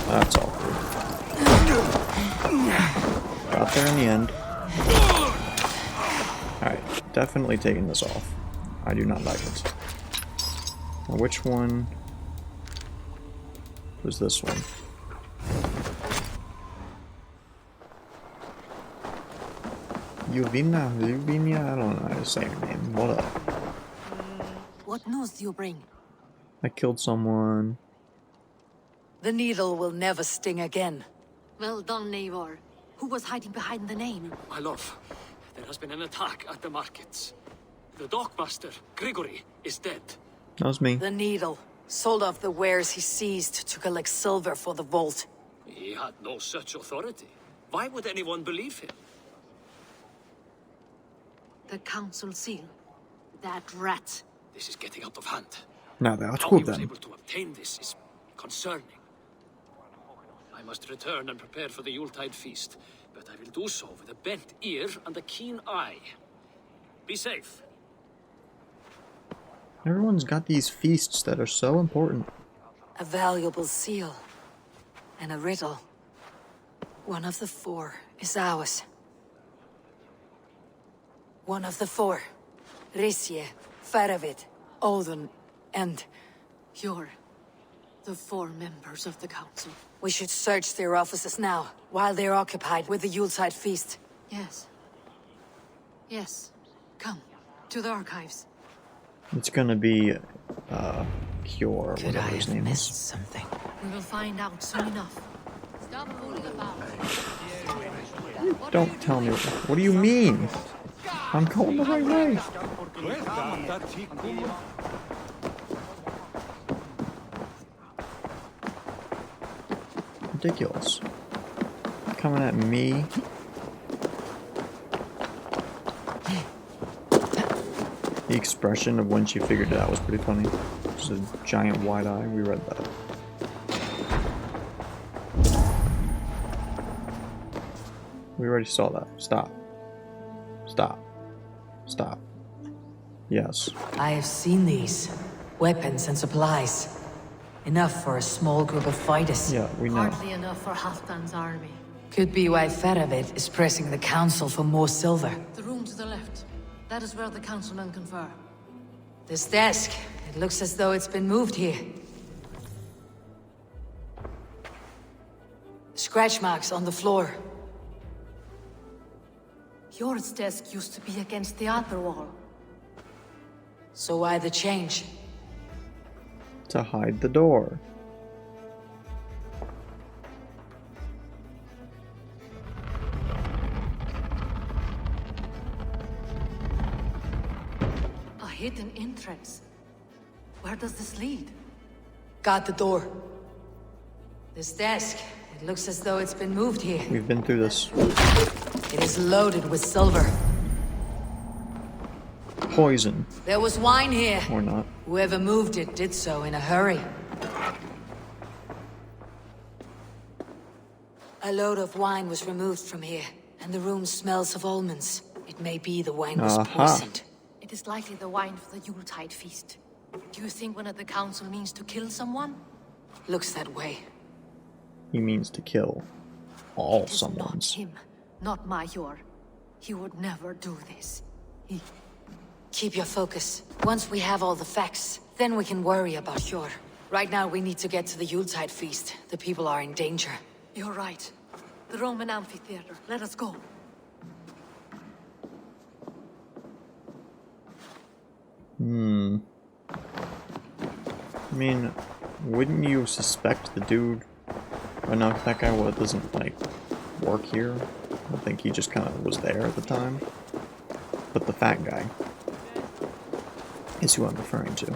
That's awkward. Got there in the end. Alright, definitely taking this off. I do not like it. Now, which one was this one? Yuvina? I don't know how to say your name. What up? What news do you bring? I killed someone. The needle will never sting again. Well done, Eivor. Who was hiding behind the name? My love, there has been an attack at the markets. The dockmaster, Grigory, is dead. That was me. The needle sold off the wares he seized to collect silver for the vault. He had no such authority. Why would anyone believe him? The council seal. That rat. This is getting out of hand. Now that's How cool he was then. able to obtain this is concerning. I must return and prepare for the Yuletide feast, but I will do so with a bent ear and a keen eye. Be safe. Everyone's got these feasts that are so important. A valuable seal. And a riddle. One of the four is ours. One of the four Risje, Faravid, Odin, and... You're the 4 members of the council. We should search their offices now, while they're occupied with the Yuletide feast. Yes. Yes. Come, to the archives. It's gonna be, Cure, Could whatever I his have name missed is. something? We will find out soon enough. Stop fooling about. Don't tell me. What do you mean? I'm going the right way. Ridiculous. Coming at me. The expression of when she figured it out was pretty funny. Just a giant wide eye. We read that. We already saw that. Stop. Stop. Stop. Yes. I have seen these. Weapons and supplies. Enough for a small group of fighters. Yeah, we know. Hardly enough for Halfdan's army. Could be why Faravid is pressing the council for more silver. The room to the left. That is where the councilmen confer. This desk, it looks as though it's been moved here. Scratch marks on the floor. Yours desk used to be against the other wall. So why the change? To hide the door. A hidden entrance. Where does this lead? Got the door. This desk, it looks as though it's been moved here. We've been through this. It is loaded with silver. Poison. There was wine here. Or not. Whoever moved it did so in a hurry. A load of wine was removed from here, and the room smells of almonds. It may be the wine was poisoned. It is likely the wine for the Yuletide feast. Do you think one of the council means to kill someone? Looks that way. He means to kill all It is someones. not him, not Major. He would never do this. Keep your focus. Once we have all the facts, then we can worry about Hjor. Right now we need to get to the Yuletide feast. The people are in danger. You're right. The Roman amphitheater. Let us go. I mean, wouldn't you suspect the dude? Or no, that guy doesn't, like, work here. I think he just kind of was there at the time. But the fat guy is who I'm referring to.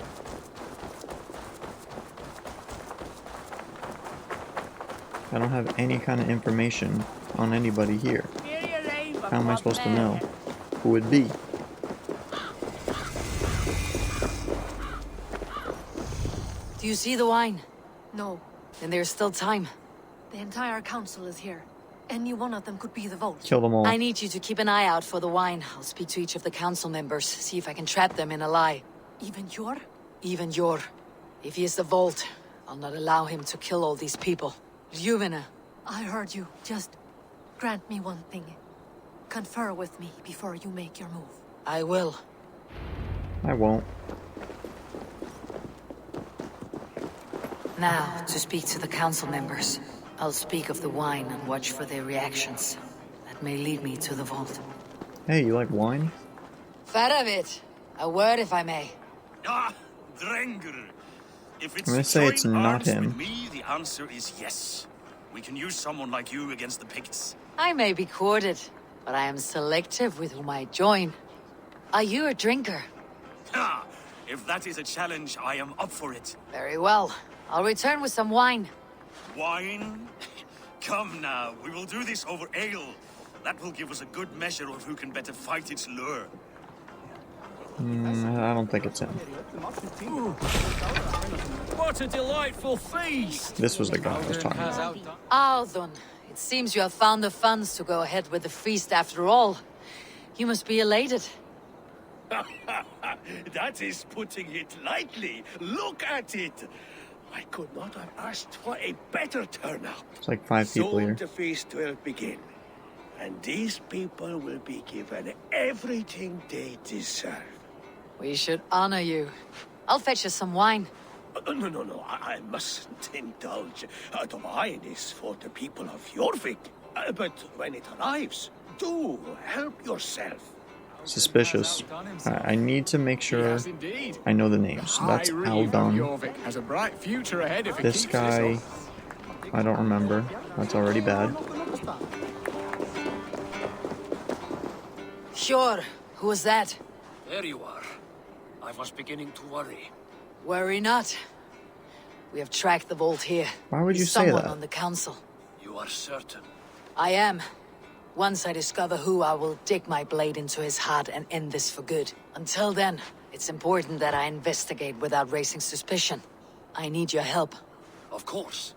I don't have any kind of information on anybody here. How am I supposed to know who it'd be? Do you see the wine? No. Then there's still time. The entire council is here. Any one of them could be the vault. Kill them all. I need you to keep an eye out for the wine. I'll speak to each of the council members, see if I can trap them in a lie. Even Hjor? Even Hjor. If he is the vault, I'll not allow him to kill all these people. Ljuvina. I heard you. Just grant me one thing. Confer with me before you make your move. I will. I won't. Now, to speak to the council members. I'll speak of the wine and watch for their reactions. That may lead me to the vault. Hey, you like wine? Faravit! A word, if I may. Ah, Drenger. If it's I'm gonna say it's join not arms him. with me, the answer is yes. We can use someone like you against the Picts. I may be courted, but I am selective with whom I join. Are you a drinker? Ha! If that is a challenge, I am up for it. Very well. I'll return with some wine. Wine? Come now, we will do this over ale. That will give us a good measure of who can better fight its lure. I don't think it's him. What a delightful feast! This was the guy I was talking about. Aldon, it seems you have found the funds to go ahead with the feast after all. You must be elated. That is putting it lightly. Look at it. I could not have asked for a better turnout. It's like 5 people Soon here. the feast will begin. And these people will be given everything they deserve. We should honor you. I'll fetch you some wine. No, I mustn't indulge. The wine is for the people of Jorvik. But when it arrives, do help yourself. Suspicious. I need to make sure I know the names. So that's Aldon. Has a bright future ahead if it This keeps guy, this up. I don't remember. That's already bad. Sure. Who was that? There you are. I was beginning to worry. Worry not. We have tracked the vault here. Why would you He's say someone that? on the council. You are certain? I am. Once I discover who, I will dig my blade into his heart and end this for good. Until then, it's important that I investigate without raising suspicion. I need your help. Of course.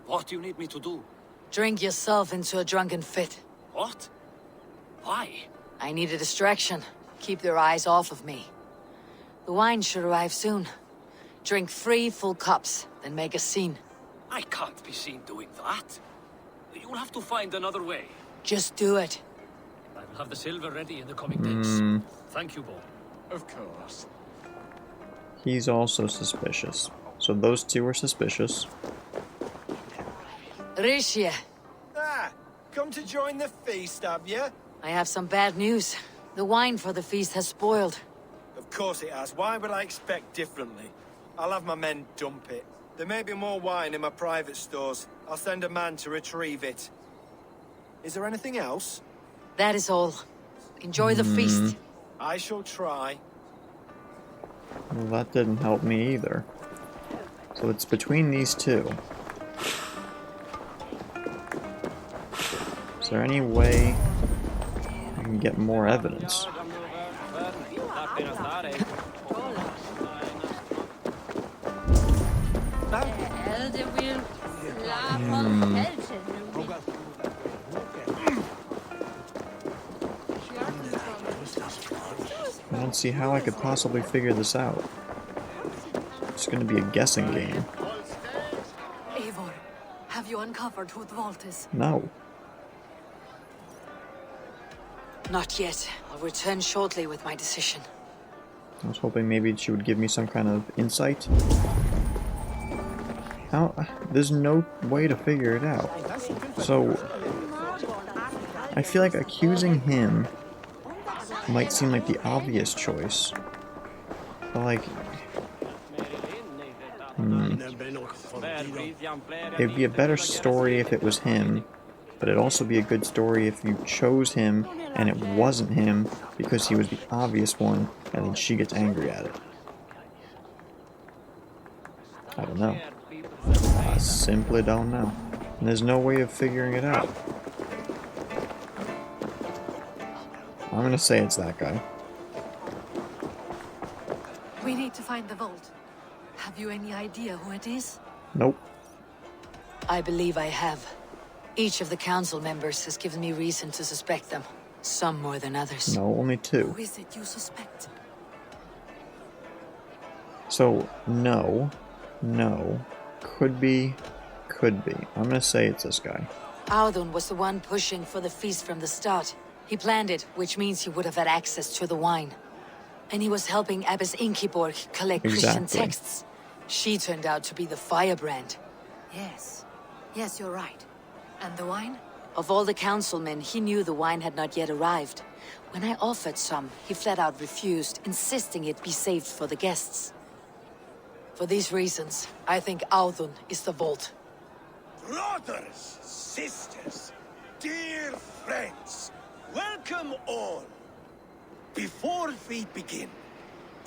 What do you need me to do? Drink yourself into a drunken fit. What? Why? I need a distraction. Keep their eyes off of me. The wine should arrive soon. Drink 3 full cups, then make a scene. I can't be seen doing that. You'll have to find another way. Just do it. I will have the silver ready in the coming days. Thank you, Bo. Of course. He's also suspicious. So those two are suspicious. Rishia, Ah, come to join the feast, have you? I have some bad news. The wine for the feast has spoiled. Of course it has. Why would I expect differently? I'll have my men dump it. There may be more wine in my private stores. I'll send a man to retrieve it. Is there anything else? That is all. Enjoy the feast. I shall try. Well, that didn't help me either. So it's between these two. Is there any way I can get more evidence? I don't see how I could possibly figure this out. It's going to be a guessing game. Eivor, have you uncovered who the vault is? No. Not yet. I'll return shortly with my decision. I was hoping maybe she would give me some kind of insight. How? There's no way to figure it out. So, I feel like accusing him might seem like the obvious choice. But like... It'd be a better story if it was him, but it'd also be a good story if you chose him and it wasn't him because he was the obvious one, and then she gets angry at it. I don't know. I simply don't know. And there's no way of figuring it out. I'm gonna say it's that guy. We need to find the vault. Have you any idea who it is? Nope. I believe I have. Each of the council members has given me reason to suspect them. Some more than others. No, only 2. Who is it you suspect? So, no, could be. I'm gonna say it's this guy. Audun was the one pushing for the feast from the start. He planned it, which means he would have had access to the wine. And he was helping Abbess Ingeborg collect Christian texts. She turned out to be the firebrand. Yes. Yes, you're right. And the wine? Of all the councilmen, he knew the wine had not yet arrived. When I offered some, he flat out refused, insisting it be saved for the guests. For these reasons, I think Audun is the vault. Brothers, sisters, dear friends, welcome all. Before we begin,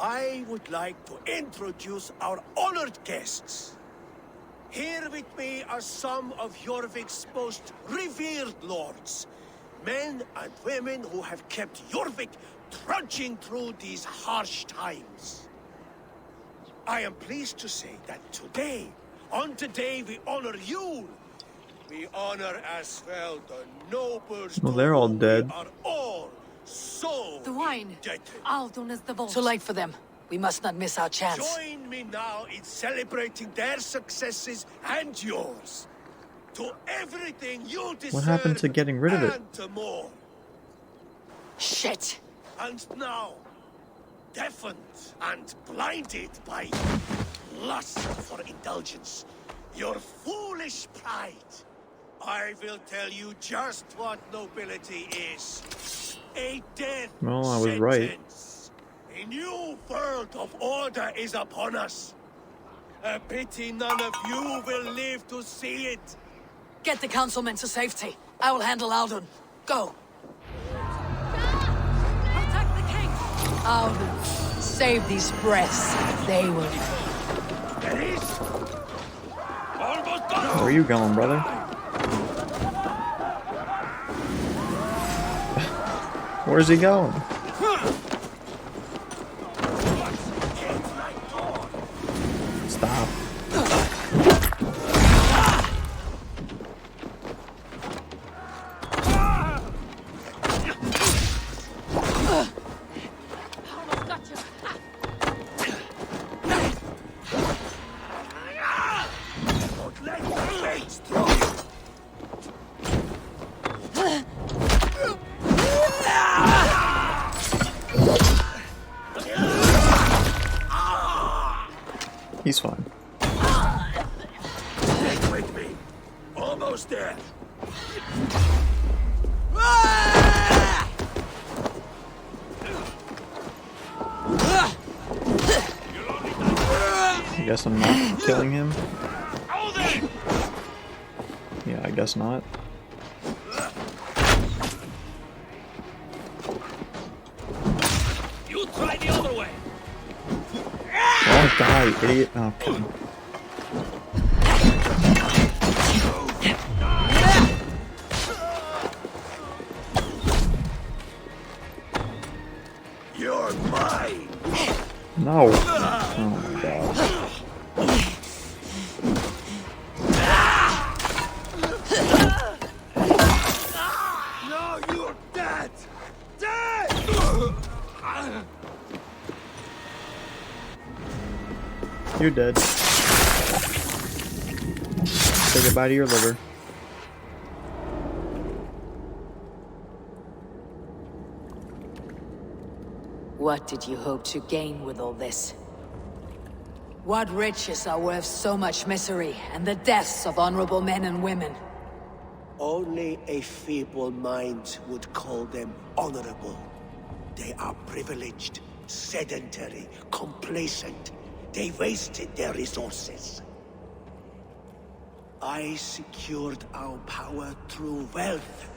I would like to introduce our honored guests. Here with me are some of Jorvik's most revered lords. Men and women who have kept Jorvik trudging through these harsh times. I am pleased to say that today, on today we honor you. We honor as well the nobles. Well, they're all dead. We are all so the wine. Audun is the vault. Too late for them. We must not miss our chance. Join me now in celebrating their successes and yours. To everything you deserve. What happened to getting rid of it? And to more. Shit. And now, deafened and blinded by lust for indulgence. Your foolish pride. I will tell you just what nobility is. A death Well, I was right. sentence. A new world of order is upon us. A pity none of you will live to see it. Get the councilmen to safety. I will handle Aldun. Go. Protect the king. Aldun, save these breaths. They will. Where are you going, brother? Where's he going? Stop. He's fine. Stay with me. Almost there. I guess I'm not killing him. Yeah, I guess not. You try the other way. Don't die, idiot. Okay. You're mine. No. Oh my god. No, you're dead. Dead. You're dead. Say goodbye to your liver. What did you hope to gain with all this? What riches are worth so much misery and the deaths of honorable men and women? Only a feeble mind would call them honorable. They are privileged, sedentary, complacent. They wasted their resources. I secured our power through wealth.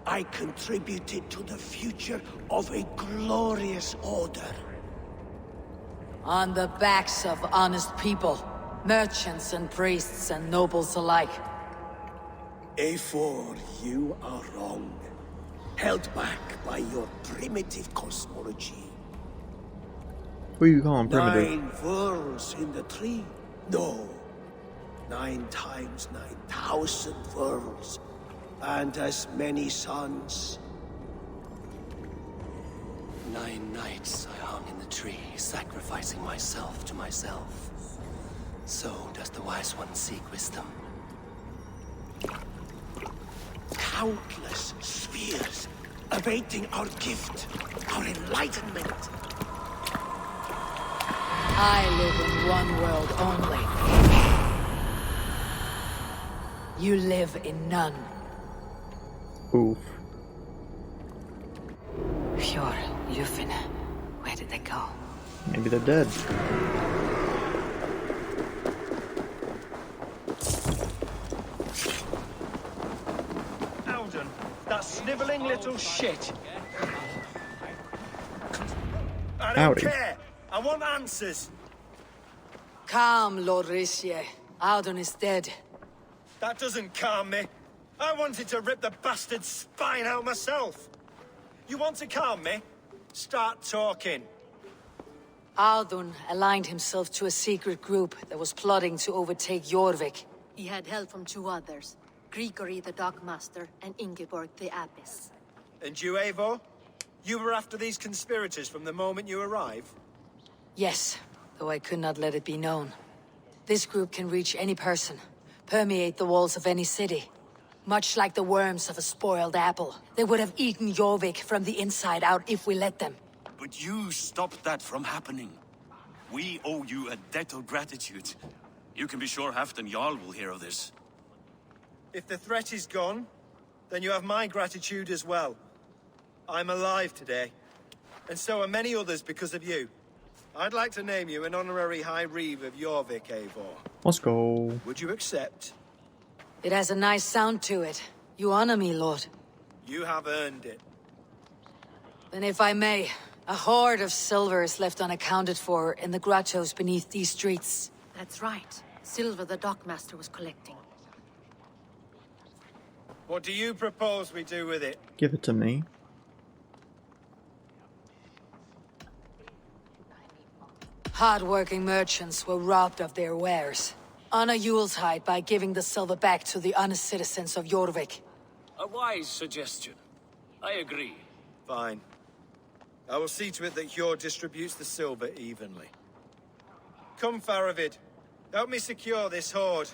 I contributed to the future of a glorious order. On the backs of honest people, merchants and priests and nobles alike. A4, you are wrong. Held back by your primitive cosmology. Who are you calling primitive? 9 worlds in the tree? No. 9 times 9,000 worlds. And as many suns. 9 nights I hung in the tree, sacrificing myself to myself. So does the wise one seek wisdom. Countless spheres, awaiting our gift, our enlightenment. I live in one world only. You live in none. Oof. Fjord, Lufin, where did they go? Maybe they're dead. Alden, that sniveling little shit. I don't Howdy. care. I want answers. Calm, Lord Rissier. Aldon is dead. That doesn't calm me. I wanted to rip the bastard's spine out myself. You want to calm me? Start talking. Aldun aligned himself to a secret group that was plotting to overtake Jorvik. He had help from 2 others, Grigory the Dockmaster and Ingeborg the Abbess. And you, Eivor? You were after these conspirators from the moment you arrived? Yes, though I could not let it be known. This group can reach any person, permeate the walls of any city. Much like the worms of a spoiled apple, they would have eaten Jorvik from the inside out if we let them. But you stopped that from happening. We owe you a debt of gratitude. You can be sure Halfdan Jarl will hear of this. If the threat is gone, then you have my gratitude as well. I'm alive today, and so are many others because of you. I'd like to name you an honorary High Reeve of Jorvik, Eivor. Let's go. Would you accept? It has a nice sound to it. You honor me, Lord. You have earned it. Then if I may, a hoard of silver is left unaccounted for in the grottos beneath these streets. That's right. Silver the dockmaster was collecting. What do you propose we do with it? Give it to me. Hard-working merchants were robbed of their wares. Honor Yuletide by giving the silver back to the honest citizens of Jorvik. A wise suggestion. I agree. Fine. I will see to it that Hjord distributes the silver evenly. Come, Faravid. Help me secure this hoard.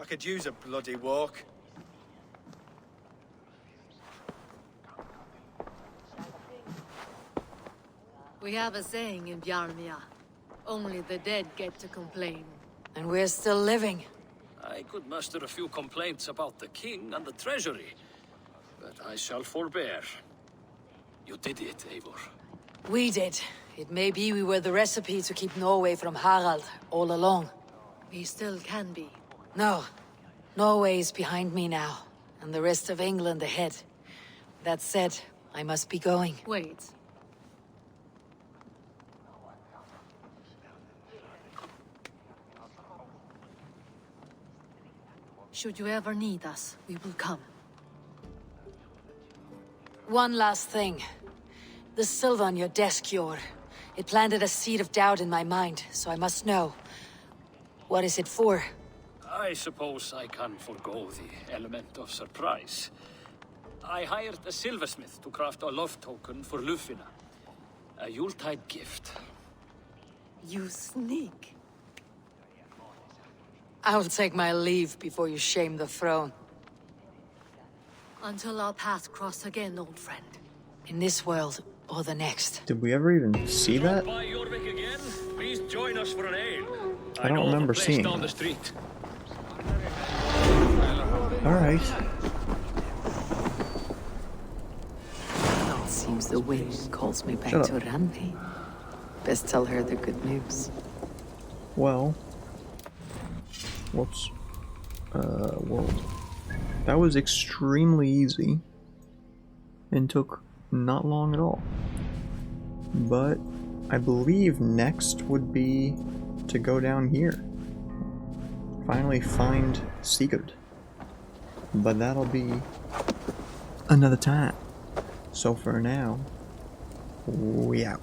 I could use a bloody walk. We have a saying in Bjarmia. Only the dead get to complain. And we're still living. I could muster a few complaints about the king and the treasury, but I shall forbear. You did it, Eivor. We did. It may be we were the recipe to keep Norway from Harald all along. We still can be. No. Norway is behind me now, and the rest of England ahead. That said, I must be going. Wait. Should you ever need us, we will come. One last thing. The silver on your desk, Hjord. It planted a seed of doubt in my mind, so I must know. What is it for? I suppose I can forgo the element of surprise. I hired a silversmith to craft a love token for Lufina. A Yuletide gift. You sneak. I'll take my leave before you shame the throne. Until our paths cross again, old friend. In this world, or the next. Did we ever even see that? By Jorvik again? Please join us for an ale. I don't remember seeing down that. the street. Alright. It seems the wind calls me back Shut to up. Randi. Best tell her the good news. Well. Whoops. World. That was extremely easy. And took not long at all. But I believe next would be to go down here. Finally find Sigurd. But that'll be another time. So for now, we out.